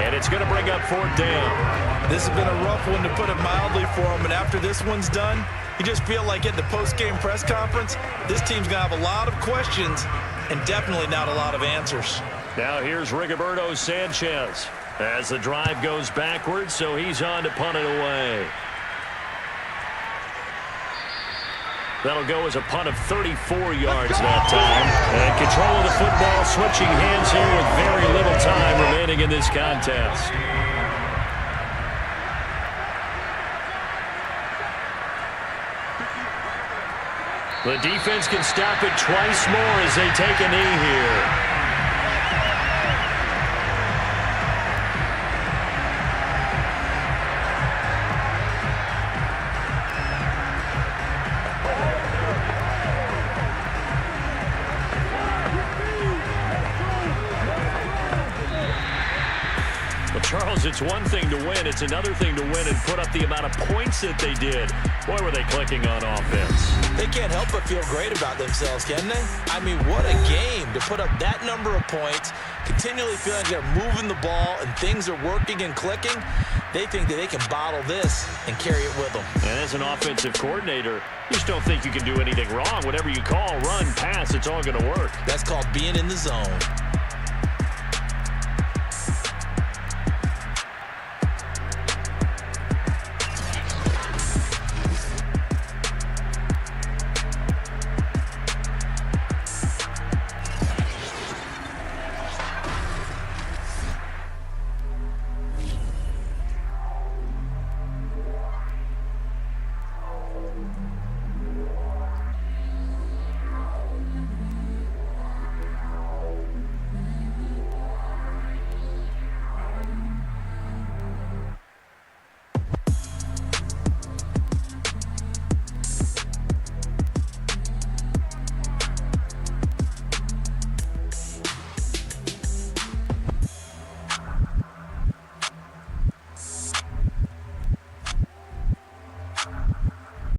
S2: And it's going to bring up 4th down.
S3: This has been a rough one, to put it mildly, for him. And after this one's done, you just feel like at the post-game press conference, this team's going to have a lot of questions and definitely not a lot of answers.
S2: Now here's Rigoberto Sanchez as the drive goes backwards, so he's on to punt it away. That'll go as a punt of 34 yards that time. And control of the football, switching hands here with very little time remaining in this contest. The defense can stop it twice more as they take a knee here. Charles, it's one thing to win. It's another thing to win and put up the amount of points that they did. Boy, were they clicking on offense.
S3: They can't help but feel great about themselves, can they? I mean, what a game to put up that number of points, continually feeling they're moving the ball and things are working and clicking. They think that they can bottle this and carry it with them.
S2: And as an offensive coordinator, you just don't think you can do anything wrong. Whatever you call, run, pass, it's all going to work.
S3: That's called being in the zone.